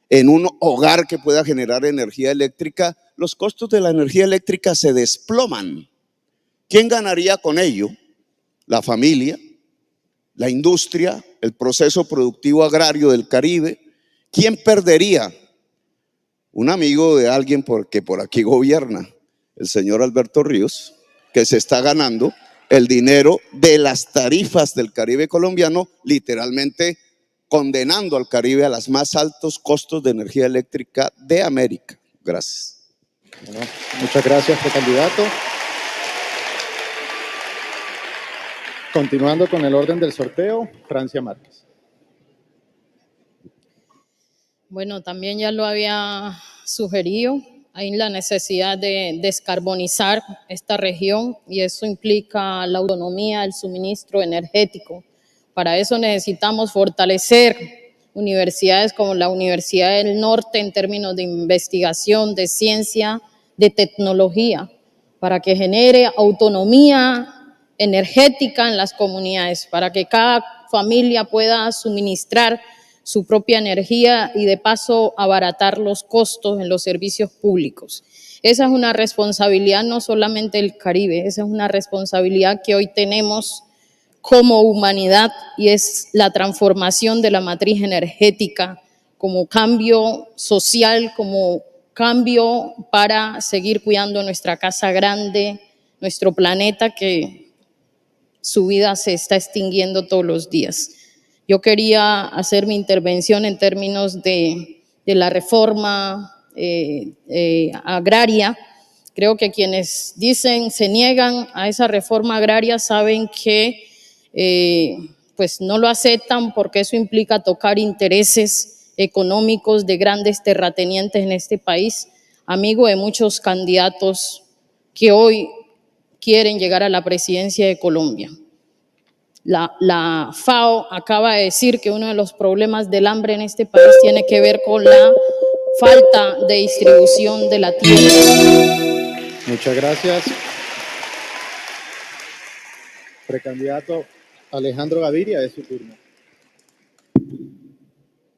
en un hogar que pueda generar energía eléctrica, los costos de la energía eléctrica se desploman. ¿Quién ganaría con ello? La familia, la industria, el proceso productivo agrario del Caribe. ¿Quién perdería? Un amigo de alguien que por aquí gobierna, el señor Alberto Ríos, que se está ganando el dinero de las tarifas del Caribe colombiano, literalmente condenando al Caribe a los más altos costos de energía eléctrica de América. Gracias. Bueno, muchas gracias, precandidato. Continuando con el orden del sorteo, Francia Márquez. Bueno, también ya lo había sugerido, hay la necesidad de descarbonizar esta región y eso implica la autonomía del suministro energético. Para eso necesitamos fortalecer universidades como la Universidad del Norte en términos de investigación, de ciencia, de tecnología, para que genere autonomía energética en las comunidades, para que cada familia pueda suministrar su propia energía y de paso abaratar los costos en los servicios públicos. Esa es una responsabilidad no solamente del Caribe, esa es una responsabilidad que hoy tenemos como humanidad y es la transformación de la matriz energética como cambio social, como cambio para seguir cuidando nuestra casa grande, nuestro planeta que su vida se está extinguiendo todos los días. Yo quería hacer mi intervención en términos de la reforma agraria. Creo que quienes dicen, se niegan a esa reforma agraria saben que pues no lo aceptan porque eso implica tocar intereses económicos de grandes terratenientes en este país, amigo de muchos candidatos que hoy quieren llegar a la presidencia de Colombia. La FAO acaba de decir que uno de los problemas del hambre en este país tiene que ver con la falta de distribución de la tierra. Muchas gracias. Precandidato Alejandro Gaviria, es su turno.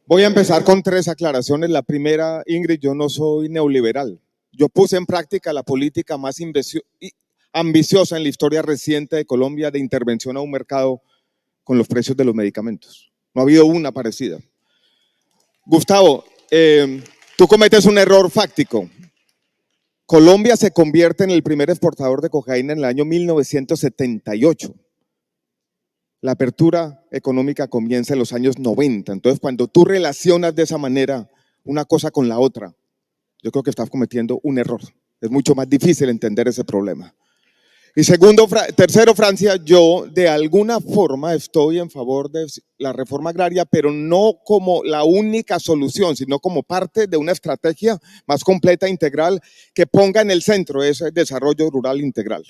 Voy a empezar con 3 aclaraciones. La primera, Ingrid, yo no soy neoliberal. Yo puse en práctica la política más ambiciosa en la historia reciente de Colombia de intervención a un mercado con los precios de los medicamentos. No ha habido una parecida. Gustavo, tú cometes un error fáctico. Colombia se convierte en el primer exportador de cocaína en el año 1978. La apertura económica comienza en los años 90. Entonces, cuando tú relacionas de esa manera una cosa con la otra, yo creo que estás cometiendo un error. Es mucho más difícil entender ese problema. Y tercero, Francia, yo de alguna forma estoy en favor de la reforma agraria, pero no como la única solución, sino como parte de una estrategia más completa e integral que ponga en el centro ese desarrollo rural integral.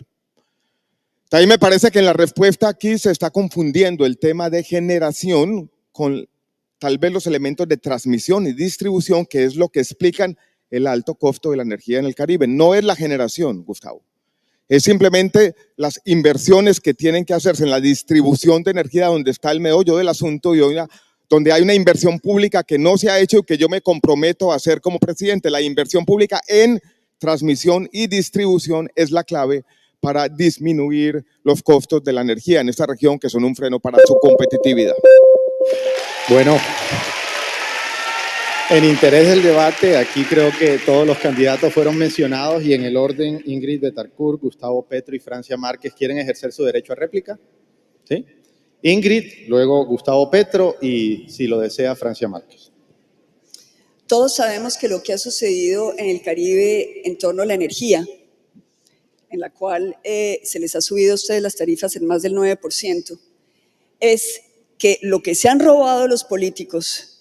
También me parece que en la respuesta aquí se está confundiendo el tema de generación con tal vez los elementos de transmisión y distribución, que es lo que explican el alto costo de la energía en el Caribe. No es la generación, Gustavo. Es simplemente las inversiones que tienen que hacerse en la distribución de energía, donde está el meollo del asunto y donde hay una inversión pública que no se ha hecho y que yo me comprometo a hacer como presidente. La inversión pública en transmisión y distribución es la clave para disminuir los costos de la energía en esta región, que son un freno para su competitividad. Bueno, en interés del debate, aquí creo que todos los candidatos fueron mencionados y en el orden, Ingrid Betancourt, Gustavo Petro y Francia Márquez quieren ejercer su derecho a réplica. ¿Sí? Ingrid, luego Gustavo Petro y, si lo desea, Francia Márquez. Todos sabemos que lo que ha sucedido en el Caribe en torno a la energía, en la cual se les ha subido a ustedes las tarifas en más del 9%, es que lo que se han robado los políticos,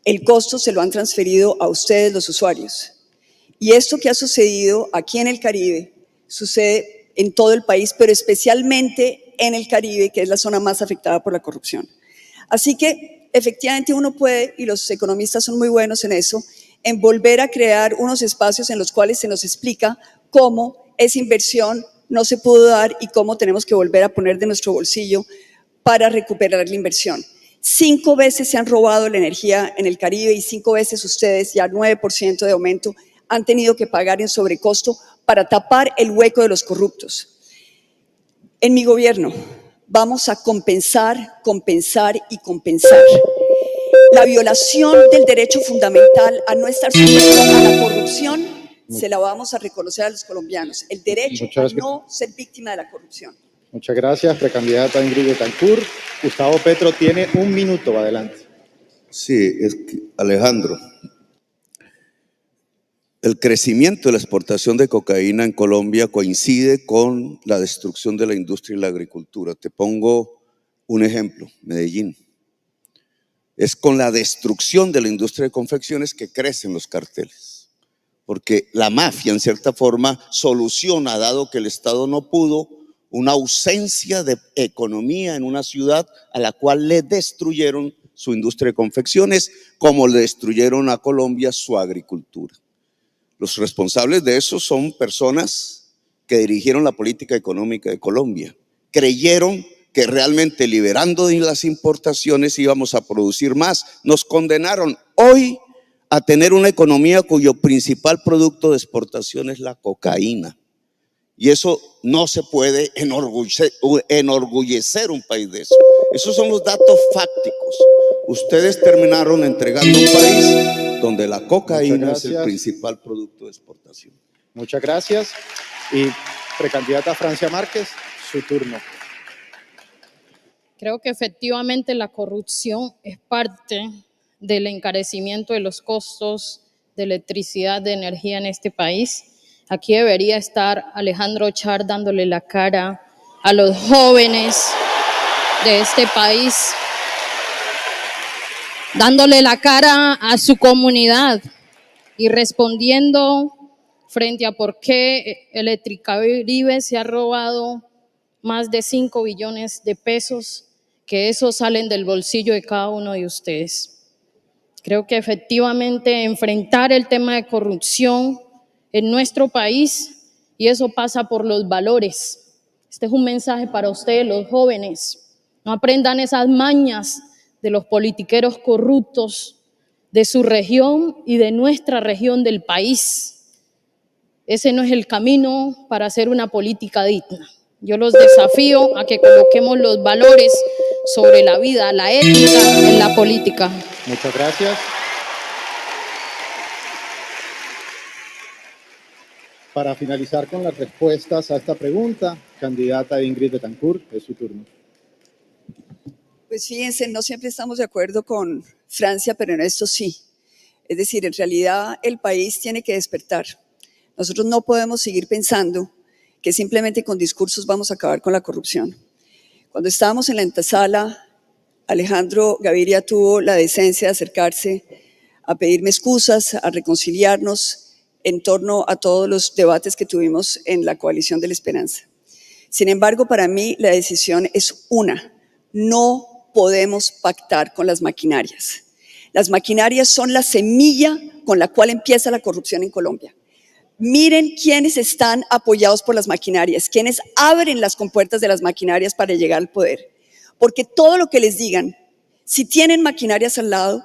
el costo se lo han transferido a ustedes, los usuarios. Y esto que ha sucedido aquí en el Caribe, sucede en todo el país, pero especialmente en el Caribe, que es la zona más afectada por la corrupción. Así que, efectivamente, uno puede, y los economistas son muy buenos en eso, en volver a crear unos espacios en los cuales se nos explica cómo esa inversión no se pudo dar y cómo tenemos que volver a poner de nuestro bolsillo para recuperar la inversión. 5 veces se han robado la energía en el Caribe y 5 veces ustedes, ya 9% de aumento, han tenido que pagar en sobrecosto para tapar el hueco de los corruptos. En mi gobierno vamos a compensar, compensar y compensar. La violación del derecho fundamental a no estar sujeto a la corrupción se la vamos a reconocer a los colombianos. El derecho a no ser víctima de la corrupción. Muchas gracias, precandidata Ingrid Betancourt. Gustavo Petro tiene 1 minuto, adelante. Sí, es que, Alejandro, el crecimiento de la exportación de cocaína en Colombia coincide con la destrucción de la industria y la agricultura. Te pongo un ejemplo, Medellín. Es con la destrucción de la industria de confecciones que crecen los carteles, porque la mafia en cierta forma soluciona, dado que el Estado no pudo, una ausencia de economía en una ciudad a la cual le destruyeron su industria de confecciones, como le destruyeron a Colombia su agricultura. Los responsables de eso son personas que dirigieron la política económica de Colombia. Creyeron que realmente liberando las importaciones íbamos a producir más. Nos condenaron hoy a tener una economía cuyo principal producto de exportación es la cocaína. Y eso no se puede enorgullecer un país de eso. Esos son los datos fácticos. Ustedes terminaron entregando un país donde la cocaína es el principal producto de exportación. Muchas gracias. Y precandidata Francia Márquez, su turno. Creo que efectivamente la corrupción es parte del encarecimiento de los costos de electricidad, de energía en este país. Aquí debería estar Alejandro Char dándole la cara a los jóvenes de este país, dándole la cara a su comunidad y respondiendo frente a por qué Electricaribe se ha robado más de 5 billones de pesos, que esos salen del bolsillo de cada uno de ustedes. Creo que efectivamente enfrentar el tema de corrupción en nuestro país, y eso pasa por los valores. Este es un mensaje para ustedes, los jóvenes. No aprendan esas mañas de los politiqueros corruptos de su región y de nuestra región del país. Ese no es el camino para hacer una política digna. Yo los desafío a que coloquemos los valores sobre la vida, la ética en la política. Muchas gracias. Para finalizar con las respuestas a esta pregunta, candidata Ingrid Betancourt, es su turno. Pues fíjense, no siempre estamos de acuerdo con Francia, pero en esto sí. Es decir, en realidad el país tiene que despertar. Nosotros no podemos seguir pensando que simplemente con discursos vamos a acabar con la corrupción. Cuando estábamos en la antesala, Alejandro Gaviria tuvo la decencia de acercarse a pedirme excusas, a reconciliarnos en torno a todos los debates que tuvimos en la Coalición de la Esperanza. Sin embargo, para mí la decisión es una: no podemos pactar con las maquinarias. Las maquinarias son la semilla con la cual empieza la corrupción en Colombia. Miren quiénes están apoyados por las maquinarias, quiénes abren las compuertas de las maquinarias para llegar al poder. Porque todo lo que les digan, si tienen maquinarias al lado,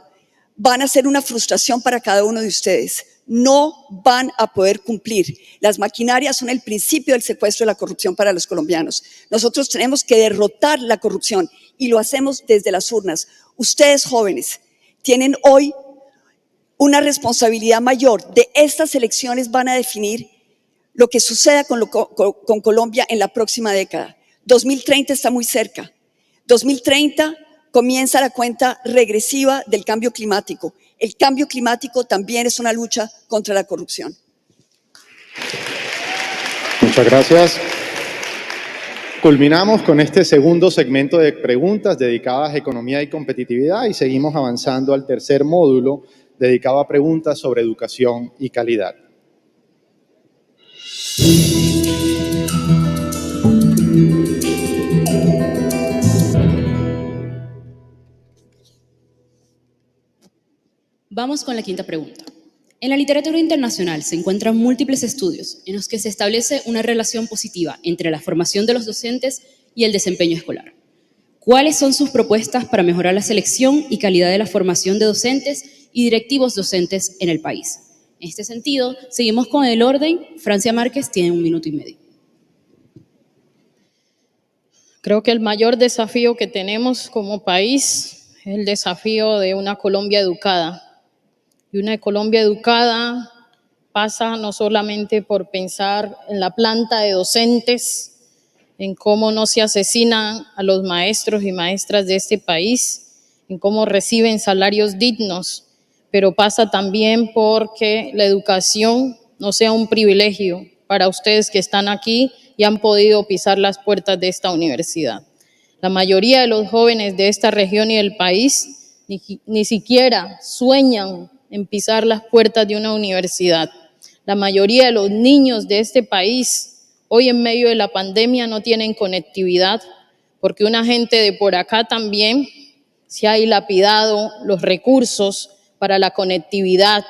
van a ser una frustración para cada uno de ustedes. No van a poder cumplir. Las maquinarias son el principio del secuestro de la corrupción para los colombianos. Nosotros tenemos que derrotar la corrupción y lo hacemos desde las urnas. Ustedes, jóvenes, tienen hoy una responsabilidad mayor. De estas elecciones van a definir lo que suceda con Colombia en la próxima década. 2030 está muy cerca. 2030 comienza la cuenta regresiva del cambio climático. El cambio climático también es una lucha contra la corrupción. Muchas gracias. Culminamos con este segundo segmento de preguntas dedicadas a economía y competitividad y seguimos avanzando al tercer módulo dedicado a preguntas sobre educación y calidad. Vamos con la quinta pregunta. En la literatura internacional se encuentran múltiples estudios en los que se establece una relación positiva entre la formación de los docentes y el desempeño escolar. ¿Cuáles son sus propuestas para mejorar la selección y calidad de la formación de docentes y directivos docentes en el país? En este sentido, seguimos con el orden. Francia Márquez tiene 1 minuto y medio. Creo que el mayor desafío que tenemos como país es el desafío de una Colombia educada. Y una Colombia educada pasa no solamente por pensar en la planta de docentes, en cómo no se asesinan a los maestros y maestras de este país, en cómo reciben salarios dignos, pero pasa también porque la educación no sea un privilegio para ustedes que están aquí y han podido pisar las puertas de esta universidad. La mayoría de los jóvenes de esta región y del país ni siquiera sueñan en pisar las puertas de una universidad. La mayoría de los niños de este país hoy en medio de la pandemia no tienen conectividad porque una gente de por acá también se ha dilapidado los recursos para la conectividad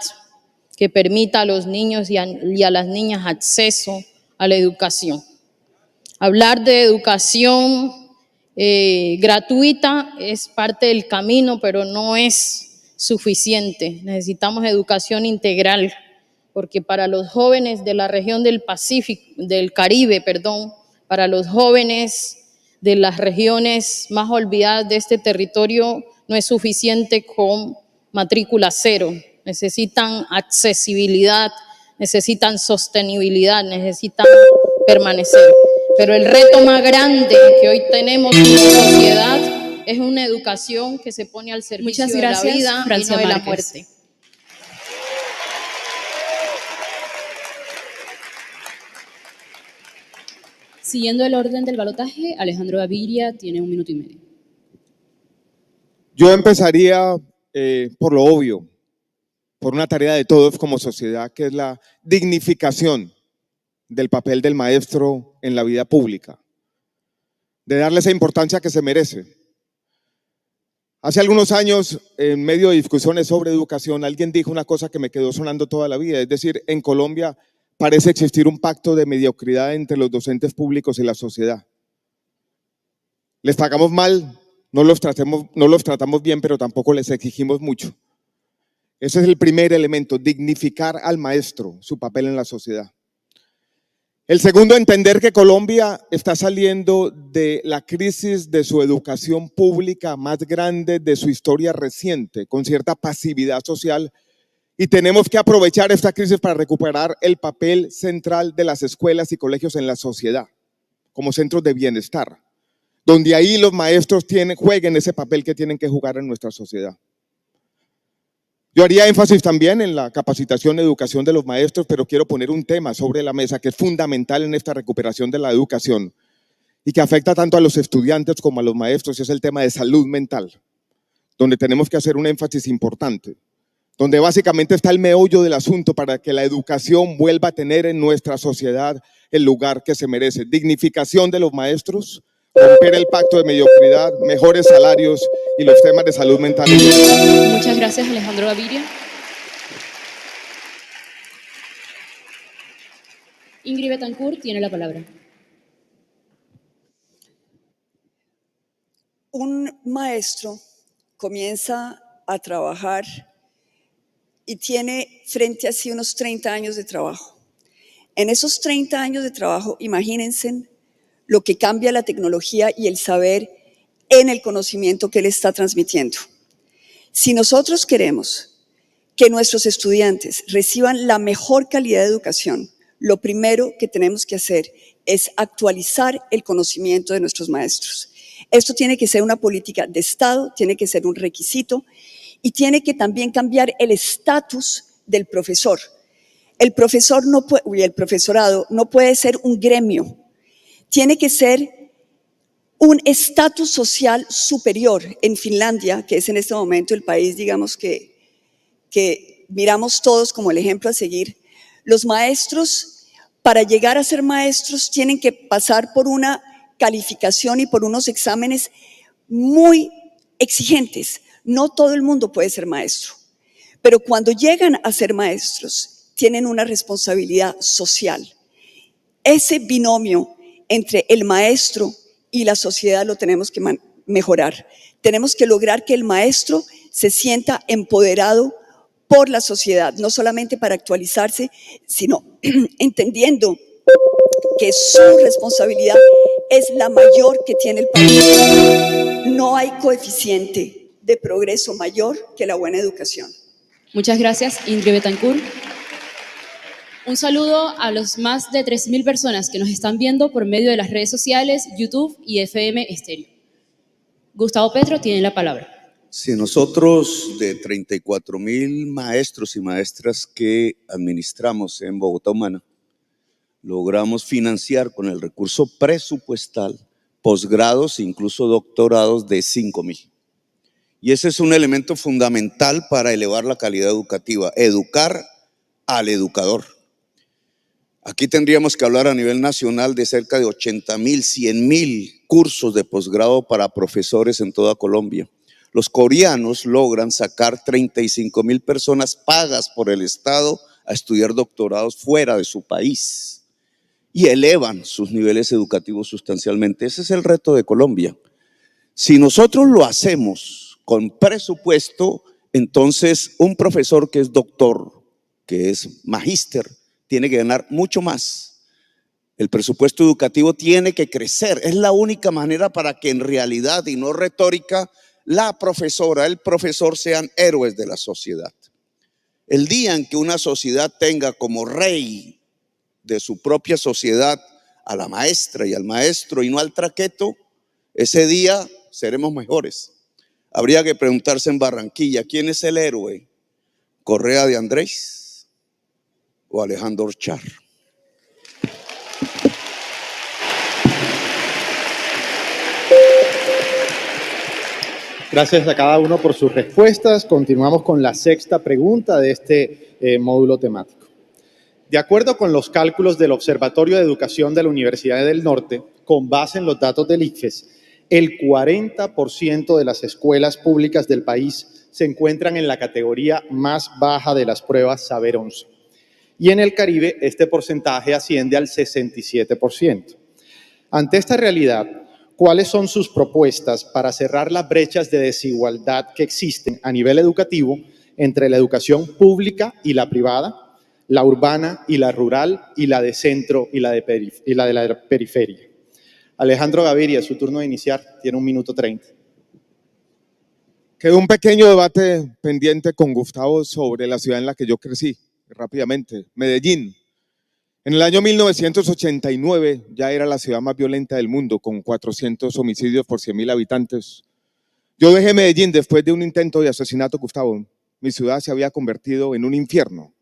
que permita a los niños y a las niñas acceso a la educación. Hablar de educación gratuita es parte del camino, pero no es suficiente. Necesitamos educación integral, porque para los jóvenes de la región del Caribe, para los jóvenes de las regiones más olvidadas de este territorio, no es suficiente con matrícula cero. Necesitan accesibilidad, necesitan sostenibilidad, necesitan permanecer. Pero el reto más grande que hoy tenemos en la sociedad es una educación que se pone al servicio de la vida y no de la muerte. Siguiendo el orden del balotaje, Alejandro Gaviria tiene 1 minuto y medio. Yo empezaría por lo obvio, por una tarea de todos como sociedad, que es la dignificación del papel del maestro en la vida pública, de darle esa importancia que se merece. Hace algunos años, en medio de discusiones sobre educación, alguien dijo una cosa que me quedó sonando toda la vida, es decir, en Colombia parece existir un pacto de mediocridad entre los docentes públicos y la sociedad. Les pagamos mal, no los tratamos bien, pero tampoco les exigimos mucho. Ese es el primer elemento, dignificar al maestro, su papel en la sociedad. El segundo, entender que Colombia está saliendo de la crisis de su educación pública más grande de su historia reciente, con cierta pasividad social Y tenemos que aprovechar esta crisis para recuperar el papel central de las escuelas y colegios en la sociedad, como centros de bienestar, donde ahí los maestros jueguen ese papel que tienen que jugar en nuestra sociedad. Yo haría énfasis también en la capacitación y educación de los maestros, pero quiero poner un tema sobre la mesa que es fundamental en esta recuperación de la educación y que afecta tanto a los estudiantes como a los maestros, y es el tema de salud mental, donde tenemos que hacer un énfasis importante, donde básicamente está el meollo del asunto para que la educación vuelva a tener en nuestra sociedad el lugar que se merece. Dignificación de los maestros, romper el pacto de mediocridad, mejores salarios y los temas de salud mental. Muchas gracias, Alejandro Gaviria. Ingrid Betancourt tiene la palabra. Un maestro comienza a trabajar y tiene frente a sí unos 30 años de trabajo. En esos 30 años de trabajo, imagínense lo que cambia la tecnología y el saber en el conocimiento que él está transmitiendo. Si nosotros queremos que nuestros estudiantes reciban la mejor calidad de educación, lo primero que tenemos que hacer es actualizar el conocimiento de nuestros maestros. Esto tiene que ser una política de Estado, tiene que ser un requisito y tiene que también cambiar el estatus del profesor. El profesor y el profesorado no puede ser un gremio, tiene que ser un estatus social superior. En Finlandia, que es en este momento el país, digamos, que miramos todos como el ejemplo a seguir, los maestros, para llegar a ser maestros, tienen que pasar por una calificación y por unos exámenes muy exigentes. No todo el mundo puede ser maestro, pero cuando llegan a ser maestros, tienen una responsabilidad social. Ese binomio entre el maestro y la sociedad lo tenemos que mejorar. Tenemos que lograr que el maestro se sienta empoderado por la sociedad, no solamente para actualizarse, sino entendiendo que su responsabilidad es la mayor que tiene el país. No hay coeficiente de progreso mayor que la buena educación. Muchas gracias, Ingrid Betancourt. Un saludo a los más de 3.000 personas que nos están viendo por medio de las redes sociales, YouTube y FM Estéreo. Gustavo Petro tiene la palabra. Si nosotros de 34,000 maestros y maestras que administramos en Bogotá Humana, logramos financiar con el recurso presupuestal posgrados, incluso doctorados de 5,000. Y ese es un elemento fundamental para elevar la calidad educativa, educar al educador. Aquí tendríamos que hablar a nivel nacional de cerca de 80,000, 100,000 cursos de posgrado para profesores en toda Colombia. Los coreanos logran sacar 35,000 personas pagas por el Estado a estudiar doctorados fuera de su país y elevan sus niveles educativos sustancialmente. Ese es el reto de Colombia. Si nosotros lo hacemos con presupuesto, entonces un profesor que es doctor, que es magíster, tiene que ganar mucho más. El presupuesto educativo tiene que crecer. Es la única manera para que en realidad y no retórica, la profesora, el profesor sean héroes de la sociedad. El día en que una sociedad tenga como rey de su propia sociedad a la maestra y al maestro y no al traqueto, ese día seremos mejores. Habría que preguntarse en Barranquilla, ¿quién es el héroe? ¿Correa de Andrés o Alejandro Char? Gracias a cada uno por sus respuestas. Continuamos con la sexta pregunta de este módulo temático. De acuerdo con los cálculos del Observatorio de Educación de la Universidad del Norte, con base en los datos del ICFES, el 40% de las escuelas públicas del país se encuentran en la categoría más baja de las pruebas Saber 11. Y en el Caribe, este porcentaje asciende al 67%. Ante esta realidad, ¿cuáles son sus propuestas para cerrar las brechas de desigualdad que existen a nivel educativo entre la educación pública y la privada, la urbana y la rural, y la de centro y la de la periferia? Alejandro Gaviria, su turno de iniciar, tiene 1 minuto 30. Quedó un pequeño debate pendiente con Gustavo sobre la ciudad en la que yo crecí, rápidamente, Medellín. En el año 1989 ya era la ciudad más violenta del mundo, con 400 homicidios por 100.000 habitantes. Yo dejé Medellín después de un intento de asesinato, Gustavo. Mi ciudad se había convertido en un infierno.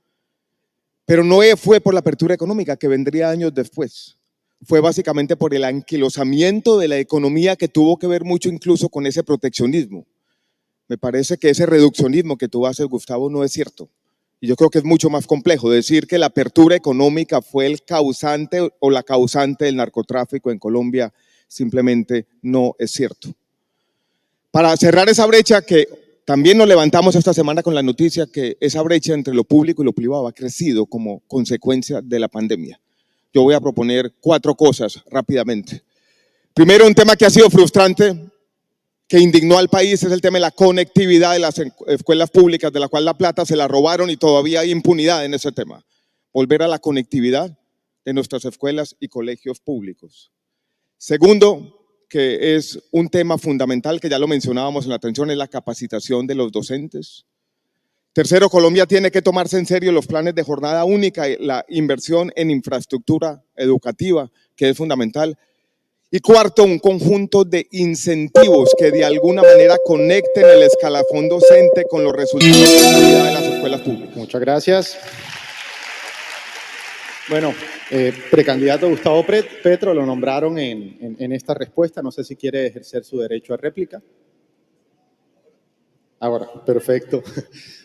Pero no fue por la apertura económica, que vendría años después. Fue básicamente por el anquilosamiento de la economía, que tuvo que ver mucho incluso con ese proteccionismo. Me parece que ese reduccionismo que tú haces, Gustavo, no es cierto. Y yo creo que es mucho más complejo decir que la apertura económica fue el causante o la causante del narcotráfico en Colombia. Simplemente no es cierto. Para cerrar esa brecha, que también nos levantamos esta semana con la noticia que esa brecha entre lo público y lo privado ha crecido como consecuencia de la pandemia. Yo voy a proponer 4 cosas rápidamente. Primero, un tema que ha sido frustrante, que indignó al país, es el tema de la conectividad de las escuelas públicas, de la cual la plata se la robaron y todavía hay impunidad en ese tema. Volver a la conectividad de nuestras escuelas y colegios públicos. Segundo, que es un tema fundamental que ya lo mencionábamos en la atención, es la capacitación de los docentes. Tercero, Colombia tiene que tomarse en serio los planes de jornada única y la inversión en infraestructura educativa, que es fundamental. Y cuarto, un conjunto de incentivos que de alguna manera conecten el escalafón docente con los resultados de calidad de las escuelas públicas. Muchas gracias. Bueno, precandidato Gustavo Petro, lo nombraron en esta respuesta. No sé si quiere ejercer su derecho a réplica. Ahora, perfecto.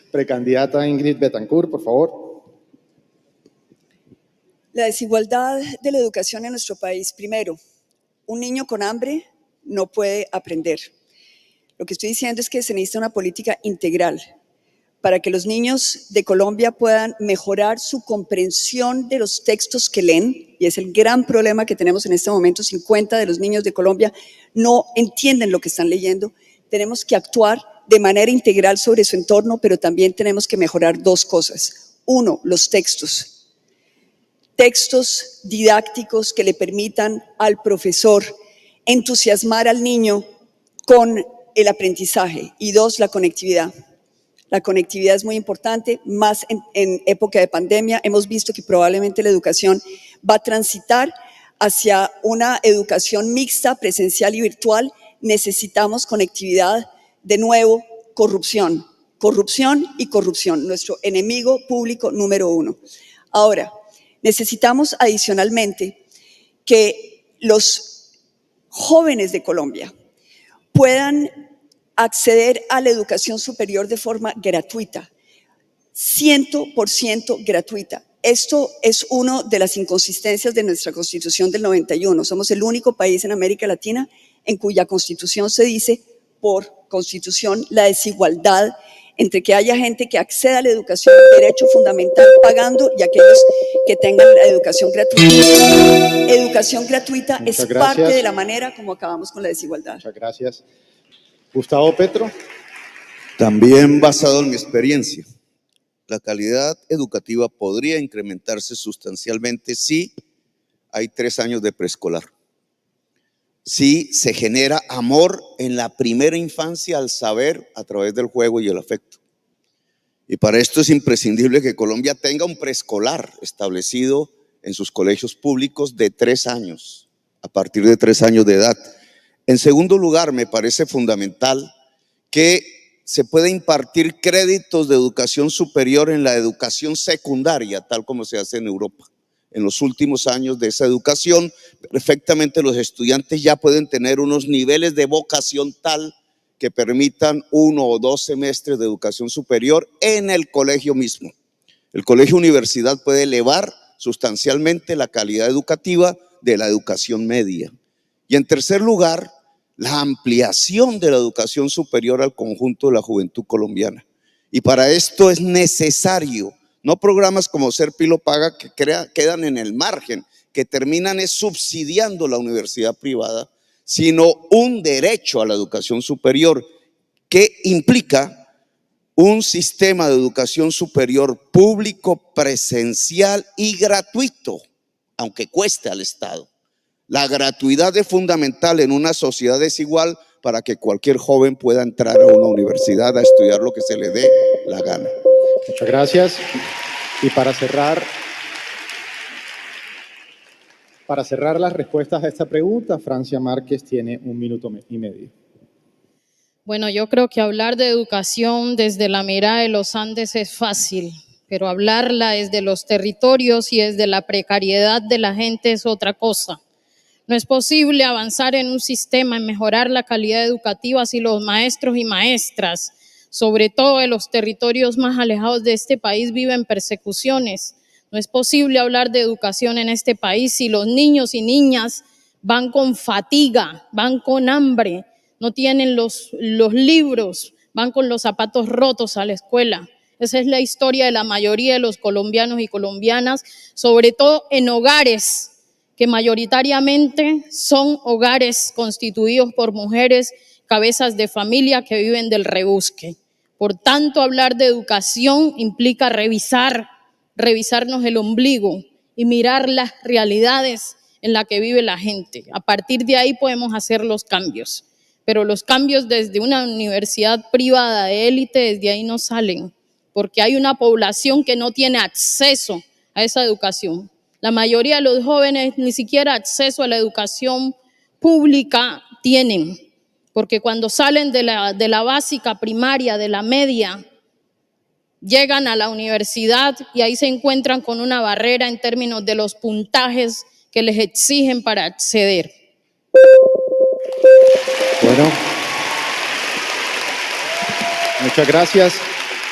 Precandidata Ingrid Betancourt, por favor. La desigualdad de la educación en nuestro país. Primero, un niño con hambre no puede aprender. Lo que estoy diciendo es que se necesita una política integral para que los niños de Colombia puedan mejorar su comprensión de los textos que leen, y es el gran problema que tenemos en este momento. 50 de los niños de Colombia no entienden lo que están leyendo. Tenemos que actuar de manera integral sobre su entorno, pero también tenemos que mejorar 2 cosas. 1, los textos. Textos didácticos que le permitan al profesor entusiasmar al niño con el aprendizaje. Y 2, la conectividad. La conectividad es muy importante, más en época de pandemia. Hemos visto que probablemente la educación va a transitar hacia una educación mixta, presencial y virtual. Necesitamos conectividad. De nuevo, corrupción. Corrupción y corrupción, nuestro enemigo público número 1. Ahora, necesitamos adicionalmente que los jóvenes de Colombia puedan acceder a la educación superior de forma gratuita, 100% gratuita. Esto es una de las inconsistencias de nuestra Constitución del 91. Somos el único país en América Latina en cuya Constitución se dice por Constitución la desigualdad entre que haya gente que acceda a la educación, derecho fundamental, pagando, y aquellos que tengan la educación gratuita. Educación gratuita es parte de la manera como acabamos con la desigualdad. Muchas gracias. Gustavo Petro. También basado en mi experiencia, la calidad educativa podría incrementarse sustancialmente si hay 3 años de preescolar. Si se genera amor en la primera infancia al saber a través del juego y el afecto. Y para esto es imprescindible que Colombia tenga un preescolar establecido en sus colegios públicos de 3 años, a partir de 3 años de edad. En segundo lugar, me parece fundamental que se pueda impartir créditos de educación superior en la educación secundaria, tal como se hace en Europa. En los últimos años de esa educación, perfectamente los estudiantes ya pueden tener unos niveles de vocación tal que permitan 1 o 2 semestres de educación superior en el colegio mismo. El colegio universidad puede elevar sustancialmente la calidad educativa de la educación media. Y en tercer lugar, la ampliación de la educación superior al conjunto de la juventud colombiana. Y para esto es necesario no programas como Ser Pilo Paga que quedan en el margen, que terminan subsidiando la universidad privada, sino un derecho a la educación superior que implica un sistema de educación superior público, presencial y gratuito, aunque cueste al Estado. La gratuidad es fundamental en una sociedad desigual para que cualquier joven pueda entrar a una universidad a estudiar lo que se le dé la gana. Muchas gracias. Y para cerrar las respuestas a esta pregunta, Francia Márquez tiene 1 minuto y medio. Bueno, yo creo que hablar de educación desde la mirada de los Andes es fácil, pero hablarla desde los territorios y desde la precariedad de la gente es otra cosa. No es posible avanzar en un sistema, en mejorar la calidad educativa si los maestros y maestras, sobre todo en los territorios más alejados de este país, viven persecuciones. No es posible hablar de educación en este país si los niños y niñas van con fatiga, van con hambre, no tienen los libros, van con los zapatos rotos a la escuela. Esa es la historia de la mayoría de los colombianos y colombianas, sobre todo en hogares que mayoritariamente son hogares constituidos por mujeres, cabezas de familia que viven del rebusque. Por tanto, hablar de educación implica revisarnos el ombligo y mirar las realidades en las que vive la gente. A partir de ahí podemos hacer los cambios, pero los cambios desde una universidad privada de élite, desde ahí no salen, porque hay una población que no tiene acceso a esa educación. La mayoría de los jóvenes ni siquiera acceso a la educación pública tienen, porque cuando salen de la básica primaria, de la media, llegan a la universidad y ahí se encuentran con una barrera en términos de los puntajes que les exigen para acceder. Bueno, muchas gracias.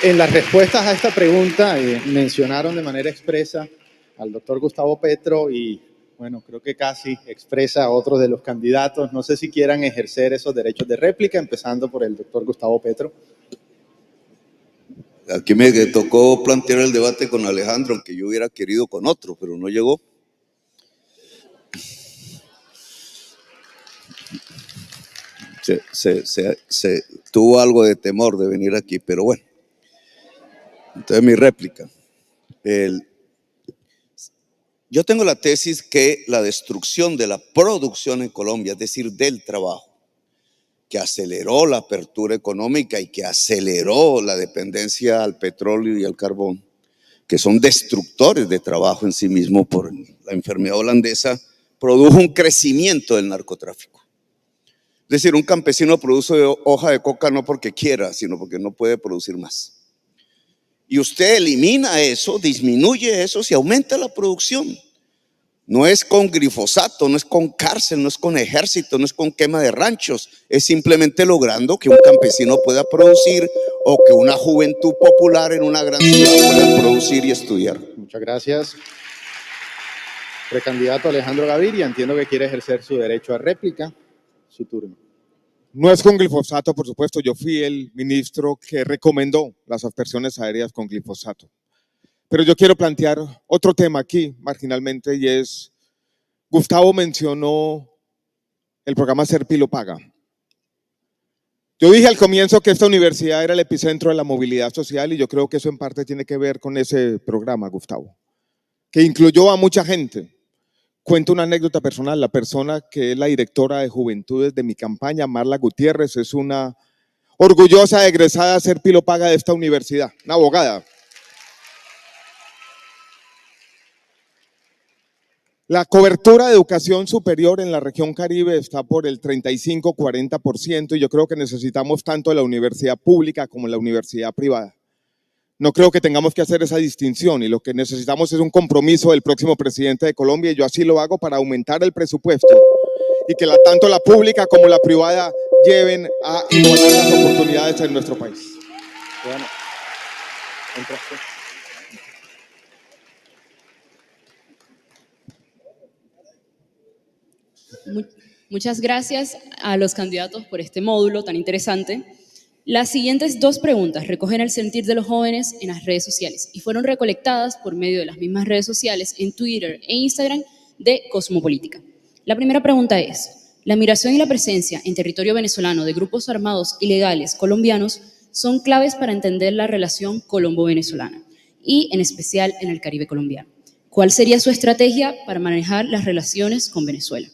En las respuestas a esta pregunta mencionaron de manera expresa al doctor Gustavo Petro y, bueno, creo que casi expresa a otros de los candidatos. No sé si quieran ejercer esos derechos de réplica, empezando por el doctor Gustavo Petro. Aquí me tocó plantear el debate con Alejandro, aunque yo hubiera querido con otro, pero no llegó. Se tuvo algo de temor de venir aquí, pero bueno. Entonces mi réplica. Yo tengo la tesis que la destrucción de la producción en Colombia, es decir, del trabajo, que aceleró la apertura económica y que aceleró la dependencia al petróleo y al carbón, que son destructores de trabajo en sí mismo por la enfermedad holandesa, produjo un crecimiento del narcotráfico. Es decir, un campesino produce hoja de coca no porque quiera, sino porque no puede producir más. Y usted elimina eso, disminuye eso, se aumenta la producción. No es con glifosato, no es con cárcel, no es con ejército, no es con quema de ranchos. Es simplemente logrando que un campesino pueda producir o que una juventud popular en una gran ciudad pueda producir y estudiar. Muchas gracias. Precandidato Alejandro Gaviria, entiendo que quiere ejercer su derecho a réplica. Su turno. No es con glifosato, por supuesto. Yo fui el ministro que recomendó las aspersiones aéreas con glifosato. Pero yo quiero plantear otro tema aquí, marginalmente, y es, Gustavo mencionó el programa Serpi lo paga. Yo dije al comienzo que esta universidad era el epicentro de la movilidad social y yo creo que eso en parte tiene que ver con ese programa, Gustavo, que incluyó a mucha gente. Cuento una anécdota personal. La persona que es la directora de Juventudes de mi campaña, Marla Gutiérrez, es una orgullosa egresada Serpi lo paga de esta universidad, una abogada. La cobertura de educación superior en la región Caribe está por el 35-40% y yo creo que necesitamos tanto la universidad pública como la universidad privada. No creo que tengamos que hacer esa distinción y lo que necesitamos es un compromiso del próximo presidente de Colombia y yo así lo hago para aumentar el presupuesto y que tanto la pública como la privada lleven a igualar las oportunidades en nuestro país. Bueno, muchas gracias a los candidatos por este módulo tan interesante. Las siguientes 2 preguntas recogen el sentir de los jóvenes en las redes sociales y fueron recolectadas por medio de las mismas redes sociales en Twitter e Instagram de Cosmopolítica. La primera pregunta es: la migración y la presencia en territorio venezolano de grupos armados ilegales colombianos son claves para entender la relación colombo-venezolana y en especial en el Caribe colombiano. ¿Cuál sería su estrategia para manejar las relaciones con Venezuela?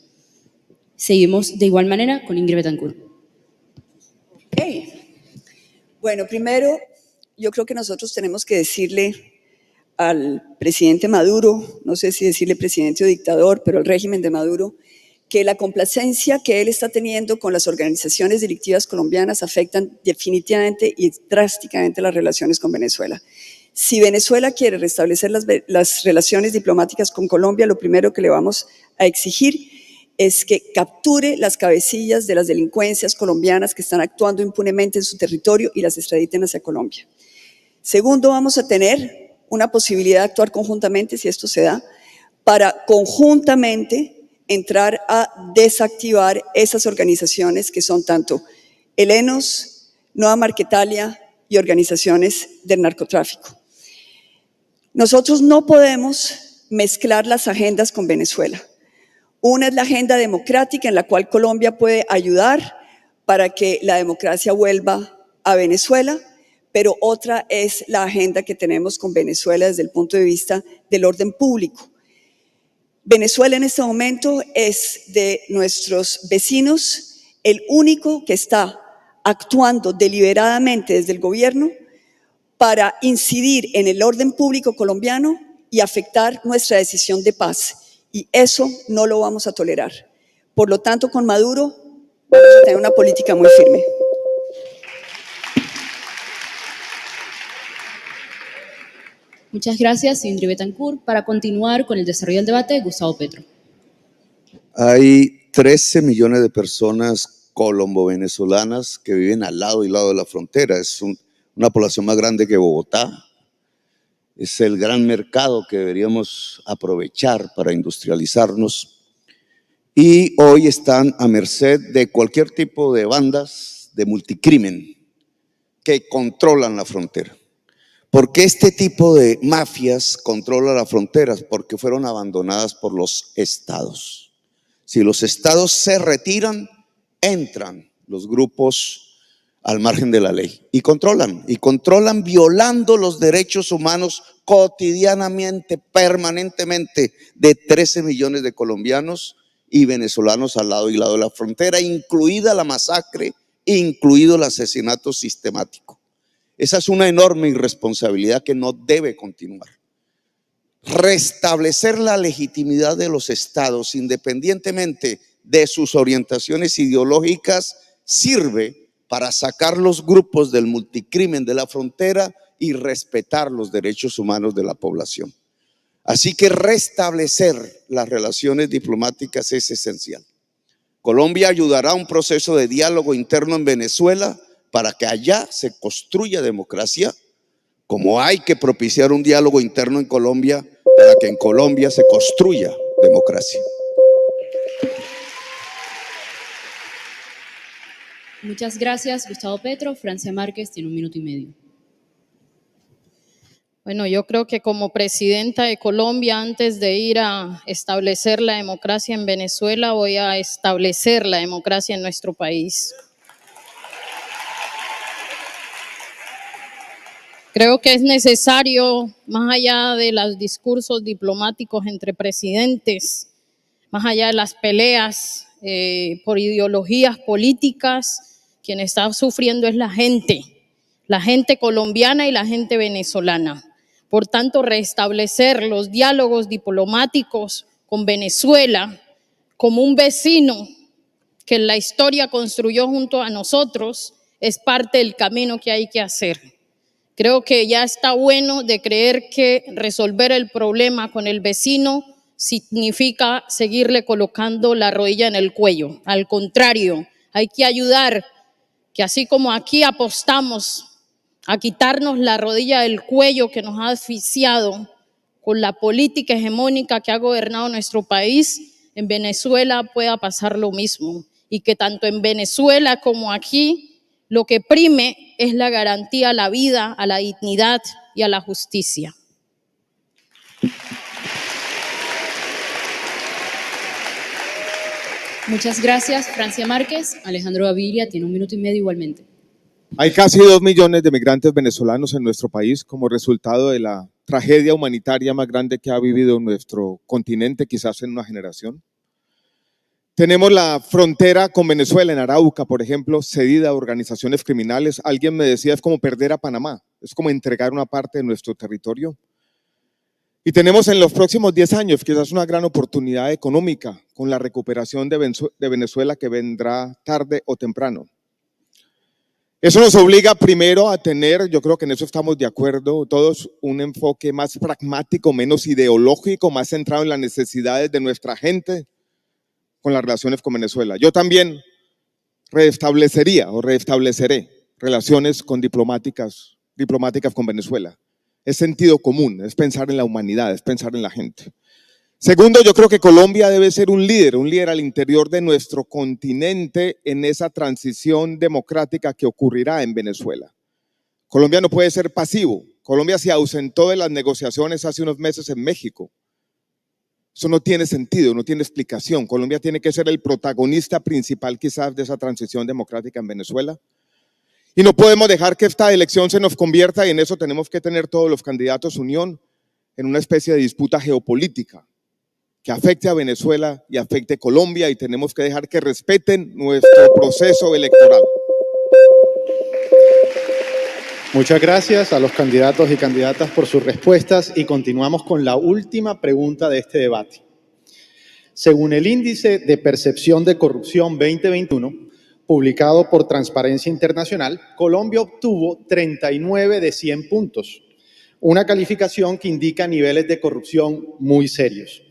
Seguimos de igual manera con Ingrid Betancourt. Ok. Bueno, primero, yo creo que nosotros tenemos que decirle al presidente Maduro, no sé si decirle presidente o dictador, pero al régimen de Maduro, que la complacencia que él está teniendo con las organizaciones delictivas colombianas afectan definitivamente y drásticamente las relaciones con Venezuela. Si Venezuela quiere restablecer las relaciones diplomáticas con Colombia, lo primero que le vamos a exigir es que capture las cabecillas de las delincuencias colombianas que están actuando impunemente en su territorio y las extraditen hacia Colombia. Segundo, vamos a tener una posibilidad de actuar conjuntamente, si esto se da, para conjuntamente entrar a desactivar esas organizaciones que son tanto helenos, Nueva Marquetalia y organizaciones del narcotráfico. Nosotros no podemos mezclar las agendas con Venezuela. Una es la agenda democrática en la cual Colombia puede ayudar para que la democracia vuelva a Venezuela, pero otra es la agenda que tenemos con Venezuela desde el punto de vista del orden público. Venezuela en este momento es de nuestros vecinos el único que está actuando deliberadamente desde el gobierno para incidir en el orden público colombiano y afectar nuestra decisión de paz. Y eso no lo vamos a tolerar. Por lo tanto, con Maduro vamos a tener una política muy firme. Muchas gracias, Ingrid Betancourt. Para continuar con el desarrollo del debate, Gustavo Petro. Hay 13 millones de personas colombo-venezolanas que viven al lado y lado de la frontera. Es una población más grande que Bogotá. Es el gran mercado que deberíamos aprovechar para industrializarnos. Y hoy están a merced de cualquier tipo de bandas de multicrimen que controlan la frontera. ¿Por qué este tipo de mafias controlan las fronteras? Porque fueron abandonadas por los estados. Si los estados se retiran, entran los grupos al margen de la ley y controlan violando los derechos humanos cotidianamente, permanentemente, de 13 millones de colombianos y venezolanos al lado y lado de la frontera, incluida la masacre, incluido el asesinato sistemático. Esa es una enorme irresponsabilidad que no debe continuar. Restablecer la legitimidad de los estados, independientemente de sus orientaciones ideológicas, sirve para sacar los grupos del multicrimen de la frontera y respetar los derechos humanos de la población. Así que restablecer las relaciones diplomáticas es esencial. Colombia ayudará a un proceso de diálogo interno en Venezuela para que allá se construya democracia, como hay que propiciar un diálogo interno en Colombia para que en Colombia se construya democracia. Muchas gracias, Gustavo Petro. Francia Márquez tiene 1 minuto y medio. Bueno, yo creo que como presidenta de Colombia, antes de ir a establecer la democracia en Venezuela, voy a establecer la democracia en nuestro país. Creo que es necesario, más allá de los discursos diplomáticos entre presidentes, más allá de las peleas por ideologías políticas, quien está sufriendo es la gente colombiana y la gente venezolana. Por tanto, restablecer los diálogos diplomáticos con Venezuela como un vecino que la historia construyó junto a nosotros es parte del camino que hay que hacer. Creo que ya está bueno de creer que resolver el problema con el vecino significa seguirle colocando la rodilla en el cuello. Al contrario, hay que ayudar, que así como aquí apostamos a quitarnos la rodilla del cuello que nos ha asfixiado con la política hegemónica que ha gobernado nuestro país, en Venezuela pueda pasar lo mismo. Y que tanto en Venezuela como aquí lo que prime es la garantía a la vida, a la dignidad y a la justicia. Muchas gracias, Francia Márquez. Alejandro Gaviria tiene 1 minuto y medio igualmente. Hay casi 2 millones de migrantes venezolanos en nuestro país como resultado de la tragedia humanitaria más grande que ha vivido nuestro continente, quizás en una generación. Tenemos la frontera con Venezuela en Arauca, por ejemplo, cedida a organizaciones criminales. Alguien me decía, es como perder a Panamá, es como entregar una parte de nuestro territorio. Y tenemos en los próximos 10 años quizás una gran oportunidad económica con la recuperación de Venezuela que vendrá tarde o temprano. Eso nos obliga primero a tener, yo creo que en eso estamos de acuerdo todos, un enfoque más pragmático, menos ideológico, más centrado en las necesidades de nuestra gente con las relaciones con Venezuela. Yo también restableceré relaciones diplomáticas con Venezuela. Es sentido común, es pensar en la humanidad, es pensar en la gente. Segundo, yo creo que Colombia debe ser un líder al interior de nuestro continente en esa transición democrática que ocurrirá en Venezuela. Colombia no puede ser pasivo. Colombia se ausentó de las negociaciones hace unos meses en México. Eso no tiene sentido, no tiene explicación. Colombia tiene que ser el protagonista principal quizás de esa transición democrática en Venezuela. Y no podemos dejar que esta elección se nos convierta, y en eso tenemos que tener todos los candidatos unión, en una especie de disputa geopolítica que afecte a Venezuela y afecte a Colombia, y tenemos que dejar que respeten nuestro proceso electoral. Muchas gracias a los candidatos y candidatas por sus respuestas y continuamos con la última pregunta de este debate. Según el Índice de Percepción de Corrupción 2021, publicado por Transparencia Internacional, Colombia obtuvo 39 de 100 puntos, una calificación que indica niveles de corrupción muy serios.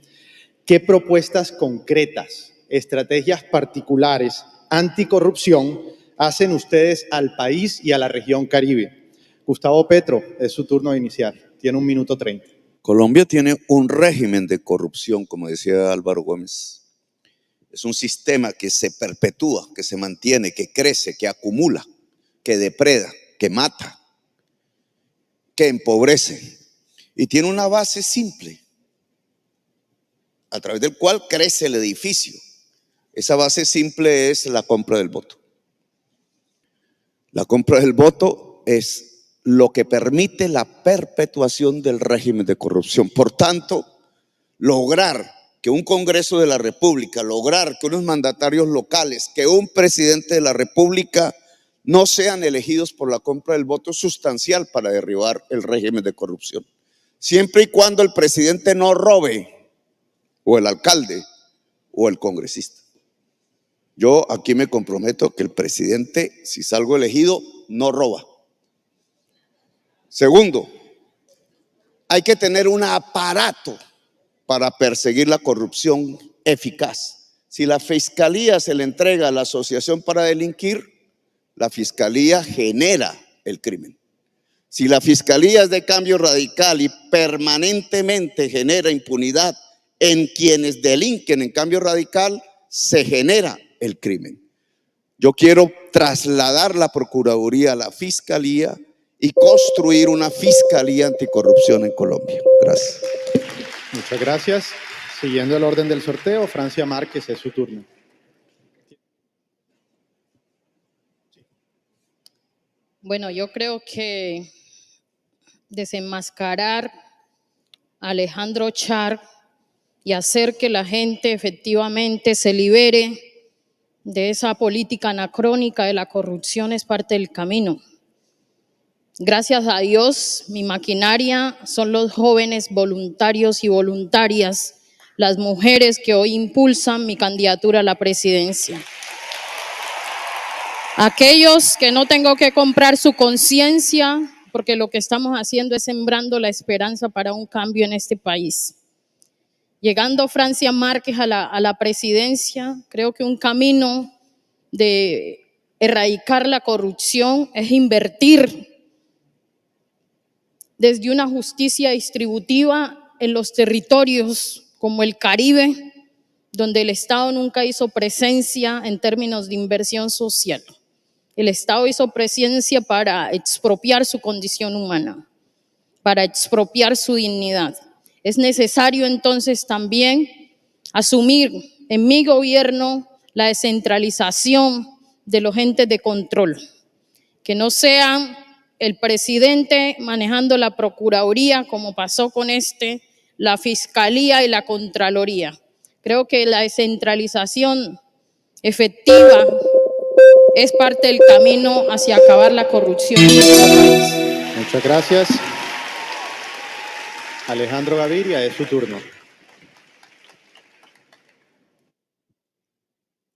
¿Qué propuestas concretas, estrategias particulares anticorrupción hacen ustedes al país y a la región Caribe? Gustavo Petro, es su turno de iniciar. Tiene 1 minuto 30. Colombia tiene un régimen de corrupción, como decía Álvaro Gómez. Es un sistema que se perpetúa, que se mantiene, que crece, que acumula, que depreda, que mata, que empobrece. Y tiene una base simple, a través del cual crece el edificio. Esa base simple es la compra del voto. La compra del voto es lo que permite la perpetuación del régimen de corrupción. Por tanto, lograr que un Congreso de la República, lograr que unos mandatarios locales, que un presidente de la República no sean elegidos por la compra del voto es sustancial para derribar el régimen de corrupción. Siempre y cuando el presidente no robe, o el alcalde, o el congresista. Yo aquí me comprometo que el presidente, si salgo elegido, no roba. Segundo, hay que tener un aparato para perseguir la corrupción eficaz. Si la fiscalía se le entrega a la asociación para delinquir, la fiscalía genera el crimen. Si la fiscalía es de Cambio Radical y permanentemente genera impunidad en quienes delinquen en Cambio Radical, se genera el crimen. Yo quiero trasladar la Procuraduría a la Fiscalía y construir una Fiscalía anticorrupción en Colombia. Gracias. Muchas gracias. Siguiendo el orden del sorteo, Francia Márquez, es su turno. Bueno, yo creo que desenmascarar a Alejandro Char y hacer que la gente efectivamente se libere de esa política anacrónica de la corrupción es parte del camino. Gracias a Dios, mi maquinaria son los jóvenes voluntarios y voluntarias, las mujeres que hoy impulsan mi candidatura a la presidencia. Aquellos que no tengo que comprar su conciencia, porque lo que estamos haciendo es sembrando la esperanza para un cambio en este país. Llegando Francia Márquez a la presidencia, creo que un camino de erradicar la corrupción es invertir desde una justicia distributiva en los territorios como el Caribe, donde el Estado nunca hizo presencia en términos de inversión social. El Estado hizo presencia para expropiar su condición humana, para expropiar su dignidad. Es necesario entonces también asumir en mi gobierno la descentralización de los entes de control, que no sean el presidente manejando la Procuraduría, como pasó con la Fiscalía y la Contraloría. Creo que la descentralización efectiva es parte del camino hacia acabar la corrupción en nuestro país. Muchas gracias. Alejandro Gaviria, es su turno.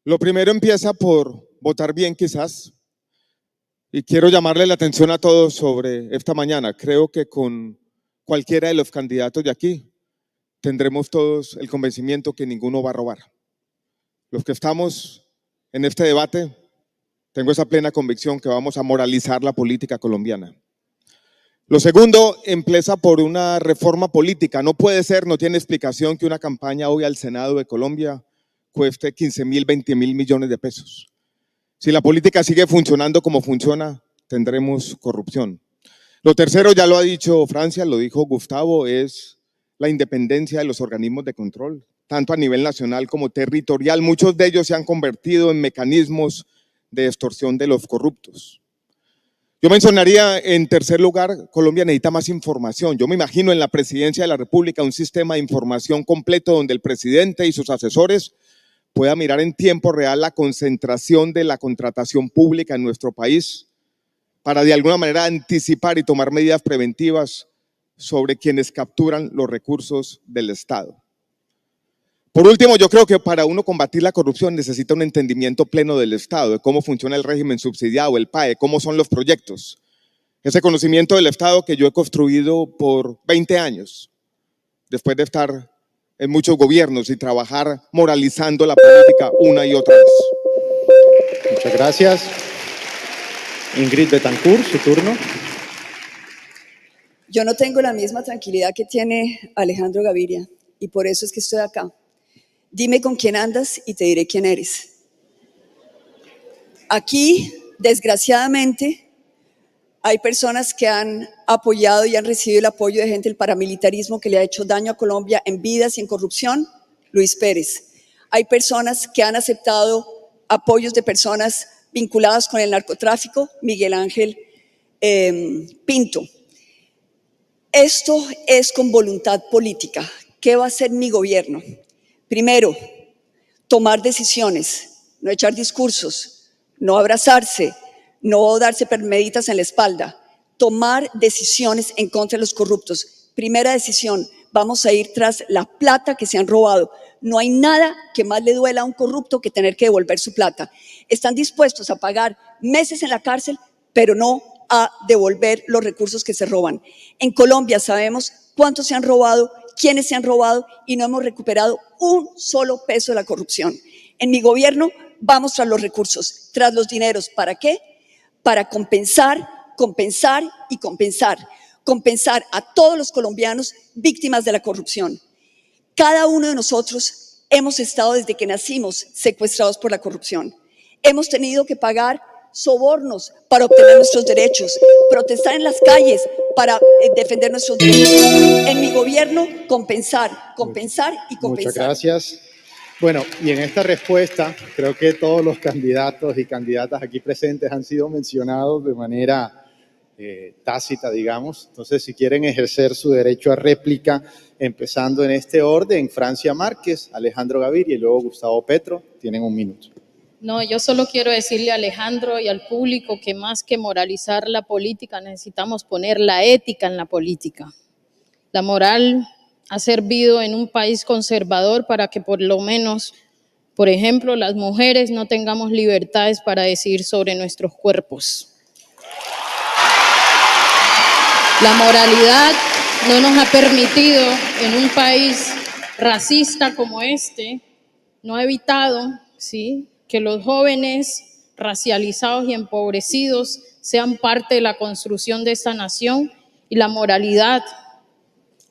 Lo primero empieza por votar bien quizás, y quiero llamarle la atención a todos sobre esta mañana. Creo que con cualquiera de los candidatos de aquí tendremos todos el convencimiento que ninguno va a robar. Los que estamos en este debate, tengo esa plena convicción que vamos a moralizar la política colombiana. Lo segundo empieza por una reforma política. No puede ser, no tiene explicación que una campaña hoy al Senado de Colombia cueste 15.000, 20.000 millones de pesos. Si la política sigue funcionando como funciona, tendremos corrupción. Lo tercero, ya lo ha dicho Francia, lo dijo Gustavo, es la independencia de los organismos de control, tanto a nivel nacional como territorial. Muchos de ellos se han convertido en mecanismos de extorsión de los corruptos. Yo mencionaría en tercer lugar, Colombia necesita más información. Yo me imagino en la presidencia de la República un sistema de información completo donde el presidente y sus asesores pueda mirar en tiempo real la concentración de la contratación pública en nuestro país para de alguna manera anticipar y tomar medidas preventivas sobre quienes capturan los recursos del Estado. Por último, yo creo que para uno combatir la corrupción necesita un entendimiento pleno del Estado, de cómo funciona el régimen subsidiado, el PAE, cómo son los proyectos. Ese conocimiento del Estado que yo he construido por 20 años, después de estar en muchos gobiernos y trabajar moralizando la política una y otra vez. Muchas gracias. Ingrid Betancourt, su turno. Yo no tengo la misma tranquilidad que tiene Alejandro Gaviria y por eso es que estoy acá. Dime con quién andas y te diré quién eres. Aquí, desgraciadamente, hay personas que han apoyado y han recibido el apoyo de gente del paramilitarismo que le ha hecho daño a Colombia en vidas y en corrupción, Luis Pérez. Hay personas que han aceptado apoyos de personas vinculadas con el narcotráfico, Miguel Ángel Pinto. Esto es con voluntad política. ¿Qué va a hacer mi gobierno? Primero, tomar decisiones, no echar discursos, no abrazarse, no darse palmaditas en la espalda, tomar decisiones en contra de los corruptos. Primera decisión, vamos a ir tras la plata que se han robado. No hay nada que más le duela a un corrupto que tener que devolver su plata. Están dispuestos a pagar meses en la cárcel, pero no a devolver los recursos que se roban. En Colombia sabemos cuántos se han robado, quiénes se han robado y no hemos recuperado un solo peso de la corrupción. En mi gobierno vamos tras los recursos, tras los dineros. ¿Para qué? Para compensar, compensar y compensar. Compensar a todos los colombianos víctimas de la corrupción. Cada uno de nosotros hemos estado desde que nacimos secuestrados por la corrupción. Hemos tenido que pagar sobornos para obtener nuestros derechos, protestar en las calles para defender nuestros derechos. En mi gobierno, compensar, compensar y compensar. Muchas gracias. Bueno, y en esta respuesta, creo que todos los candidatos y candidatas aquí presentes han sido mencionados de manera tácita, digamos. Entonces, si quieren ejercer su derecho a réplica, empezando en este orden, Francia Márquez, Alejandro Gaviria y luego Gustavo Petro, tienen un minuto. No, yo solo quiero decirle a Alejandro y al público que más que moralizar la política, necesitamos poner la ética en la política. La moral ha servido en un país conservador para que por lo menos, por ejemplo, las mujeres no tengamos libertades para decidir sobre nuestros cuerpos. La moralidad no nos ha permitido en un país racista como este, no ha evitado, ¿sí?, que los jóvenes racializados y empobrecidos sean parte de la construcción de esta nación, y la moralidad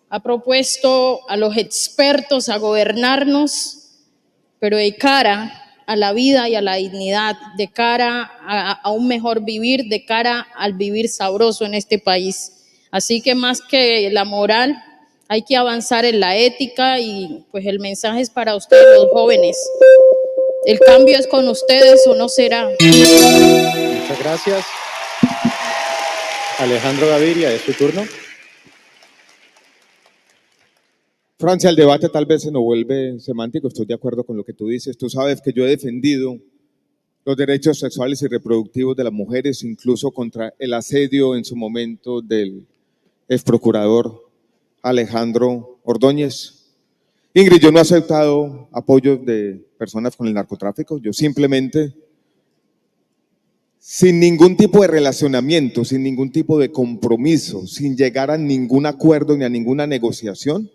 ha propuesto a los expertos a gobernarnos, pero de cara a la vida y a la dignidad, de cara a un mejor vivir, de cara al vivir sabroso en este país. Así que más que la moral, hay que avanzar en la ética, y pues el mensaje es para ustedes, los jóvenes. El cambio es con ustedes o no será. Muchas gracias. Alejandro Gaviria, es su turno. Francia, el debate tal vez se nos vuelve semántico, estoy de acuerdo con lo que tú dices. Tú sabes que yo he defendido los derechos sexuales y reproductivos de las mujeres, incluso contra el asedio en su momento del ex procurador Alejandro Ordóñez. Ingrid, yo no he aceptado apoyos de personas con el narcotráfico, yo simplemente, sin ningún tipo de relacionamiento, sin ningún tipo de compromiso, sin llegar a ningún acuerdo ni a ninguna negociación,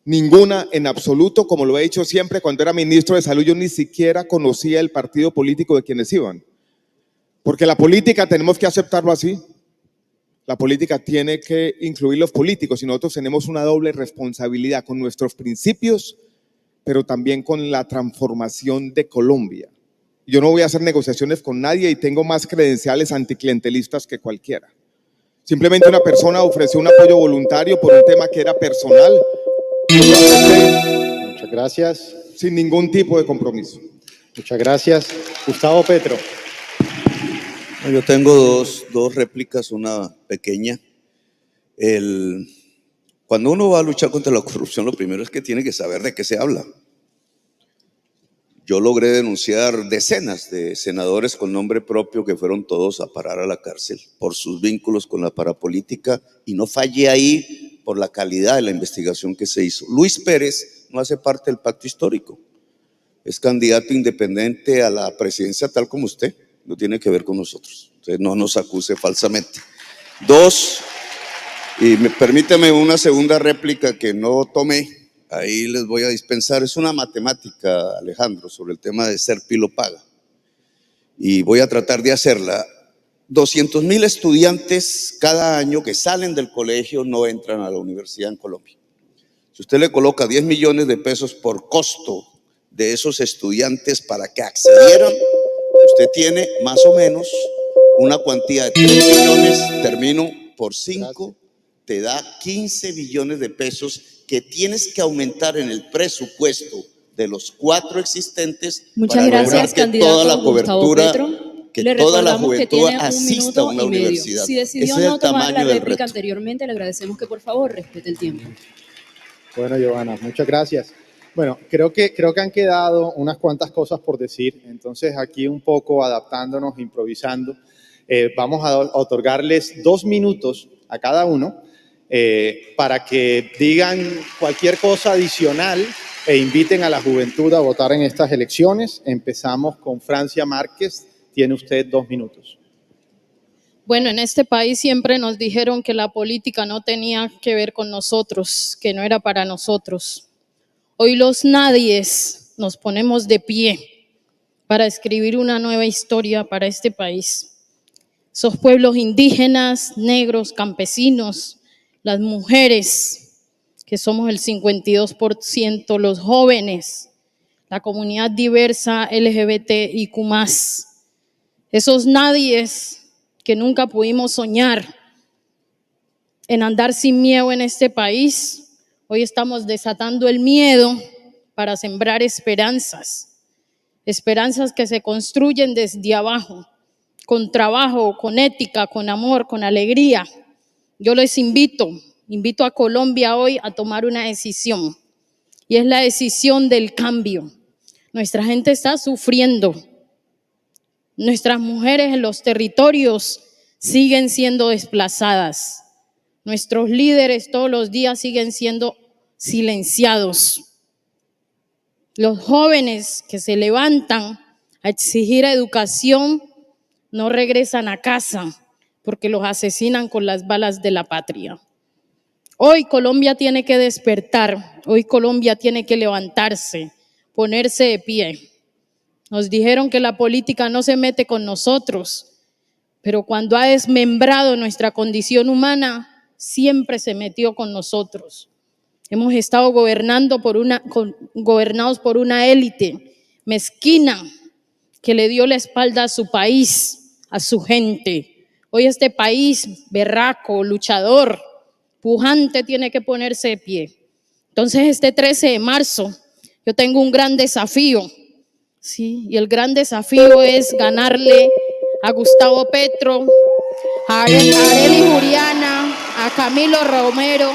ninguna en absoluto, como lo he dicho siempre, cuando era ministro de Salud yo ni siquiera conocía el partido político de quienes iban, porque la política tenemos que aceptarlo así. La política tiene que incluir los políticos y nosotros tenemos una doble responsabilidad con nuestros principios, pero también con la transformación de Colombia. Yo no voy a hacer negociaciones con nadie y tengo más credenciales anticlientelistas que cualquiera. Simplemente una persona ofreció un apoyo voluntario por un tema que era personal. Muchas gracias. Sin ningún tipo de compromiso. Muchas gracias. Gustavo Petro. Yo tengo dos réplicas, una pequeña. Cuando uno va a luchar contra la corrupción, lo primero es que tiene que saber de qué se habla. Yo logré denunciar decenas de senadores con nombre propio que fueron todos a parar a la cárcel por sus vínculos con la parapolítica y no fallé ahí por la calidad de la investigación que se hizo. Luis Pérez no hace parte del pacto histórico, es candidato independiente a la presidencia tal como usted, no tiene que ver con nosotros, entonces no nos acuse falsamente. Dos, y permítame una segunda réplica que no tomé, ahí les voy a dispensar, es una matemática, Alejandro, sobre el tema de ser pilo paga, y voy a tratar de hacerla. 200,000 estudiantes cada año que salen del colegio no entran a la universidad en Colombia. Si usted le coloca 10 millones de pesos por costo de esos estudiantes para que accedieran, usted tiene más o menos una cuantía de 3 millones, termino por 5, te da 15 billones de pesos que tienes que aumentar en el presupuesto de los 4 existentes. Muchas gracias, para que toda la cobertura, Petro. que Le toda la recordamos que juventud tiene un asista a minuto una y medio. universidad. Si decidió Ese es no el tomar la tamaño del réplica reto. anteriormente, le agradecemos que por favor respete el tiempo. Bueno, Giovanna, muchas gracias. Bueno, creo que han quedado unas cuantas cosas por decir, entonces aquí un poco adaptándonos, improvisando, vamos a otorgarles 2 minutos a cada uno para que digan cualquier cosa adicional e inviten a la juventud a votar en estas elecciones. Empezamos con Francia Márquez, tiene usted 2 minutos. Bueno, en este país siempre nos dijeron que la política no tenía que ver con nosotros, que no era para nosotros. Hoy los nadies nos ponemos de pie para escribir una nueva historia para este país. Esos pueblos indígenas, negros, campesinos, las mujeres, que somos el 52%, los jóvenes, la comunidad diversa LGBTIQ+, esos nadies que nunca pudimos soñar en andar sin miedo en este país. Hoy estamos desatando el miedo para sembrar esperanzas, esperanzas que se construyen desde abajo, con trabajo, con ética, con amor, con alegría. Yo les invito a Colombia hoy a tomar una decisión, y es la decisión del cambio. Nuestra gente está sufriendo. Nuestras mujeres en los territorios siguen siendo desplazadas. Nuestros líderes todos los días siguen siendo silenciados. Los jóvenes que se levantan a exigir educación no regresan a casa porque los asesinan con las balas de la patria. Hoy Colombia tiene que despertar, hoy Colombia tiene que levantarse, ponerse de pie. Nos dijeron que la política no se mete con nosotros, pero cuando ha desmembrado nuestra condición humana, siempre se metió con nosotros. Hemos estado gobernados por una élite mezquina que le dio la espalda a su país, a su gente. Hoy este país berraco, luchador, pujante, tiene que ponerse de pie. Entonces este 13 de marzo yo tengo un gran desafío, ¿sí? Y el gran desafío es ganarle a Gustavo Petro, a Arely Juliana, a Camilo Romero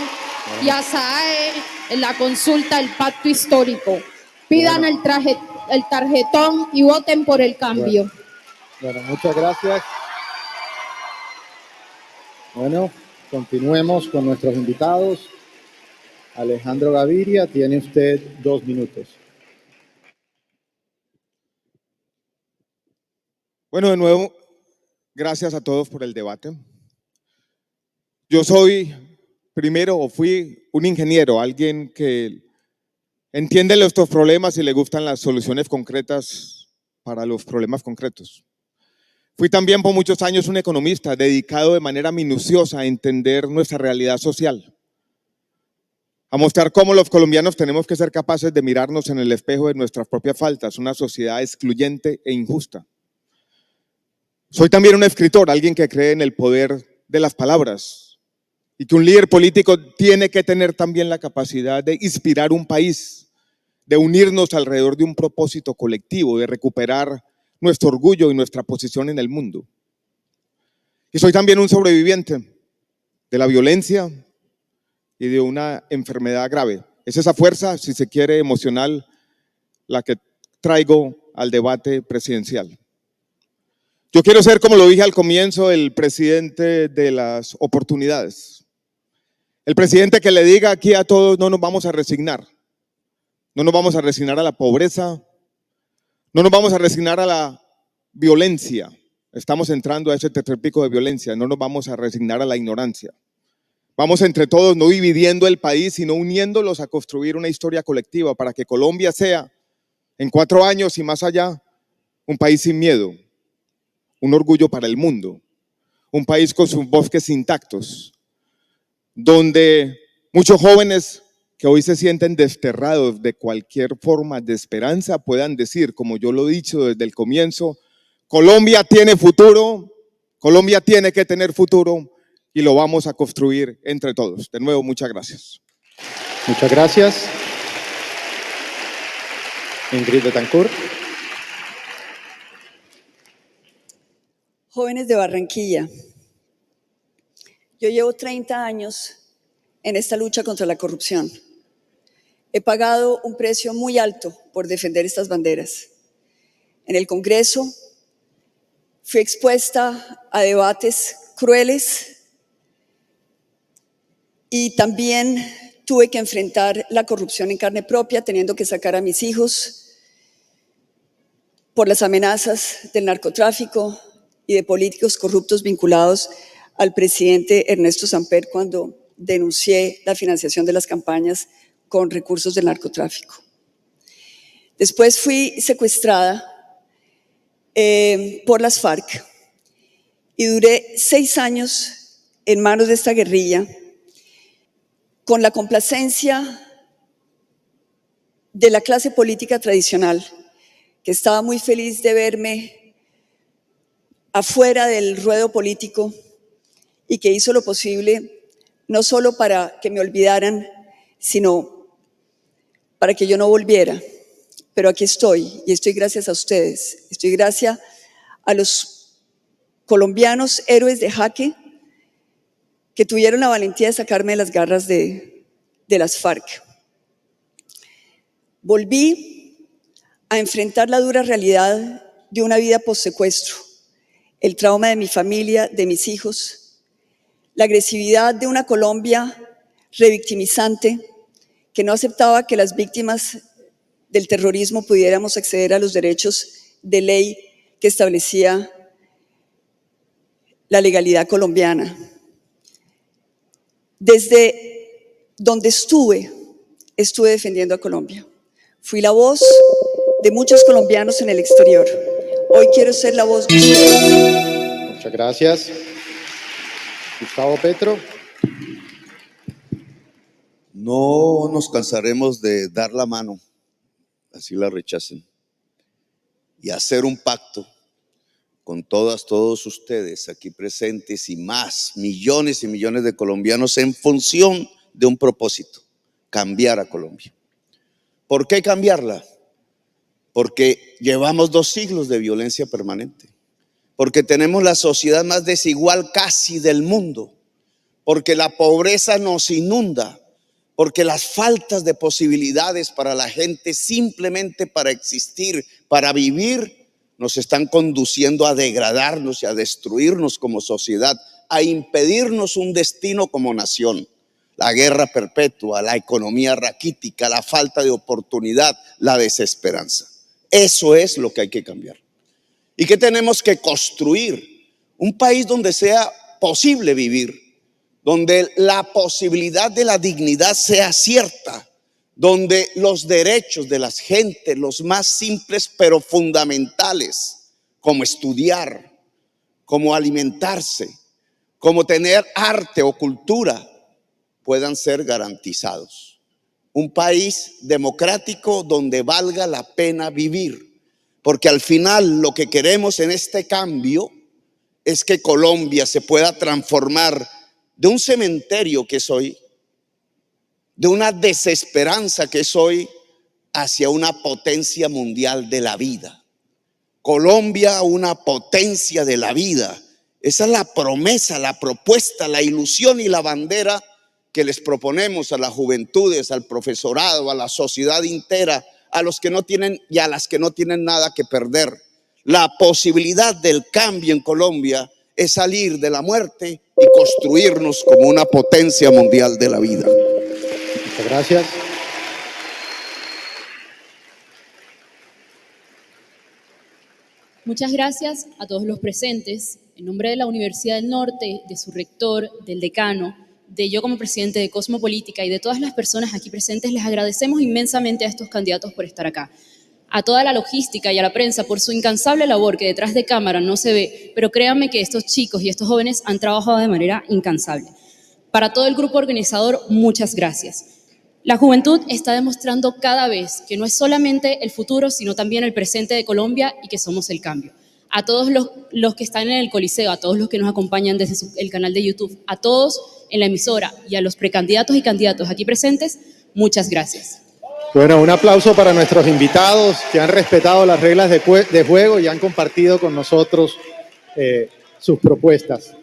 y a Sae en la consulta del pacto histórico. Pidan el tarjetón y voten por el cambio. Bueno, muchas gracias. Bueno, continuemos con nuestros invitados. Alejandro Gaviria, tiene usted 2 minutos. Bueno, de nuevo, gracias a todos por el debate. Yo soy, primero, o fui un ingeniero, alguien que entiende estos problemas y le gustan las soluciones concretas para los problemas concretos. Fui también por muchos años un economista dedicado de manera minuciosa a entender nuestra realidad social, a mostrar cómo los colombianos tenemos que ser capaces de mirarnos en el espejo de nuestras propias faltas, una sociedad excluyente e injusta. Soy también un escritor, alguien que cree en el poder de las palabras y que un líder político tiene que tener también la capacidad de inspirar un país, de unirnos alrededor de un propósito colectivo, de recuperar nuestro orgullo y nuestra posición en el mundo. Y soy también un sobreviviente de la violencia y de una enfermedad grave. Es esa fuerza, si se quiere, emocional, la que traigo al debate presidencial. Yo quiero ser, como lo dije al comienzo, el presidente de las oportunidades. El presidente que le diga aquí a todos: no nos vamos a resignar. No nos vamos a resignar a la pobreza. No nos vamos a resignar a la violencia. Estamos entrando a ese tercer pico de violencia. No nos vamos a resignar a la ignorancia. Vamos entre todos, no dividiendo el país, sino uniéndolos a construir una historia colectiva para que Colombia sea, en 4 años y más allá, un país sin miedo. Un orgullo para el mundo, un país con sus bosques intactos, donde muchos jóvenes que hoy se sienten desterrados de cualquier forma de esperanza puedan decir, como yo lo he dicho desde el comienzo: Colombia tiene futuro, Colombia tiene que tener futuro y lo vamos a construir entre todos. De nuevo, muchas gracias. Muchas gracias. Ingrid Betancourt. Jóvenes de Barranquilla, yo llevo 30 años en esta lucha contra la corrupción. He pagado un precio muy alto por defender estas banderas. En el Congreso fui expuesta a debates crueles y también tuve que enfrentar la corrupción en carne propia, teniendo que sacar a mis hijos por las amenazas del narcotráfico y de políticos corruptos vinculados al presidente Ernesto Samper cuando denuncié la financiación de las campañas con recursos del narcotráfico. Después fui secuestrada por las FARC y duré 6 años en manos de esta guerrilla con la complacencia de la clase política tradicional, que estaba muy feliz de verme afuera del ruedo político y que hizo lo posible no solo para que me olvidaran, sino para que yo no volviera. Pero aquí estoy, y estoy gracias a ustedes, estoy gracias a los colombianos héroes de Jaque que tuvieron la valentía de sacarme de las garras de las FARC. Volví a enfrentar la dura realidad de una vida post-secuestro, el trauma de mi familia, de mis hijos, la agresividad de una Colombia revictimizante que no aceptaba que las víctimas del terrorismo pudiéramos acceder a los derechos de ley que establecía la legalidad colombiana. Desde donde estuve defendiendo a Colombia. Fui la voz de muchos colombianos en el exterior. Hoy quiero ser la voz de ustedes. Muchas gracias. Gustavo Petro. No nos cansaremos de dar la mano, así la rechacen, y hacer un pacto con todos ustedes aquí presentes y más, millones y millones de colombianos en función de un propósito: cambiar a Colombia. ¿Por qué cambiarla? Porque llevamos 2 siglos de violencia permanente, porque tenemos la sociedad más desigual casi del mundo, porque la pobreza nos inunda, porque las faltas de posibilidades para la gente simplemente para existir, para vivir, nos están conduciendo a degradarnos y a destruirnos como sociedad, a impedirnos un destino como nación. La guerra perpetua, la economía raquítica, la falta de oportunidad, la desesperanza. Eso es lo que hay que cambiar. ¿Y qué tenemos que construir? Un país donde sea posible vivir, donde la posibilidad de la dignidad sea cierta, donde los derechos de las gentes, los más simples pero fundamentales, como estudiar, como alimentarse, como tener arte o cultura, puedan ser garantizados. Un país democrático donde valga la pena vivir, porque al final lo que queremos en este cambio es que Colombia se pueda transformar de un cementerio que es hoy, de una desesperanza que es hoy, hacia una potencia mundial de la vida. Colombia, una potencia de la vida. Esa es la promesa, la propuesta, la ilusión y la bandera que les proponemos a las juventudes, al profesorado, a la sociedad entera, a los que no tienen y a las que no tienen nada que perder. La posibilidad del cambio en Colombia es salir de la muerte y construirnos como una potencia mundial de la vida. Muchas gracias. Muchas gracias a todos los presentes. En nombre de la Universidad del Norte, de su rector, del decano, de yo como presidente de Cosmopolítica y de todas las personas aquí presentes, les agradecemos inmensamente a estos candidatos por estar acá. A toda la logística y a la prensa por su incansable labor que detrás de cámara no se ve, pero créanme que estos chicos y estos jóvenes han trabajado de manera incansable. Para todo el grupo organizador, muchas gracias. La juventud está demostrando cada vez que no es solamente el futuro, sino también el presente de Colombia y que somos el cambio. A todos los que están en el Coliseo, a todos los que nos acompañan desde el canal de YouTube, a todos en la emisora y a los precandidatos y candidatos aquí presentes, muchas gracias. Bueno, un aplauso para nuestros invitados que han respetado las reglas de juego y han compartido con nosotros sus propuestas.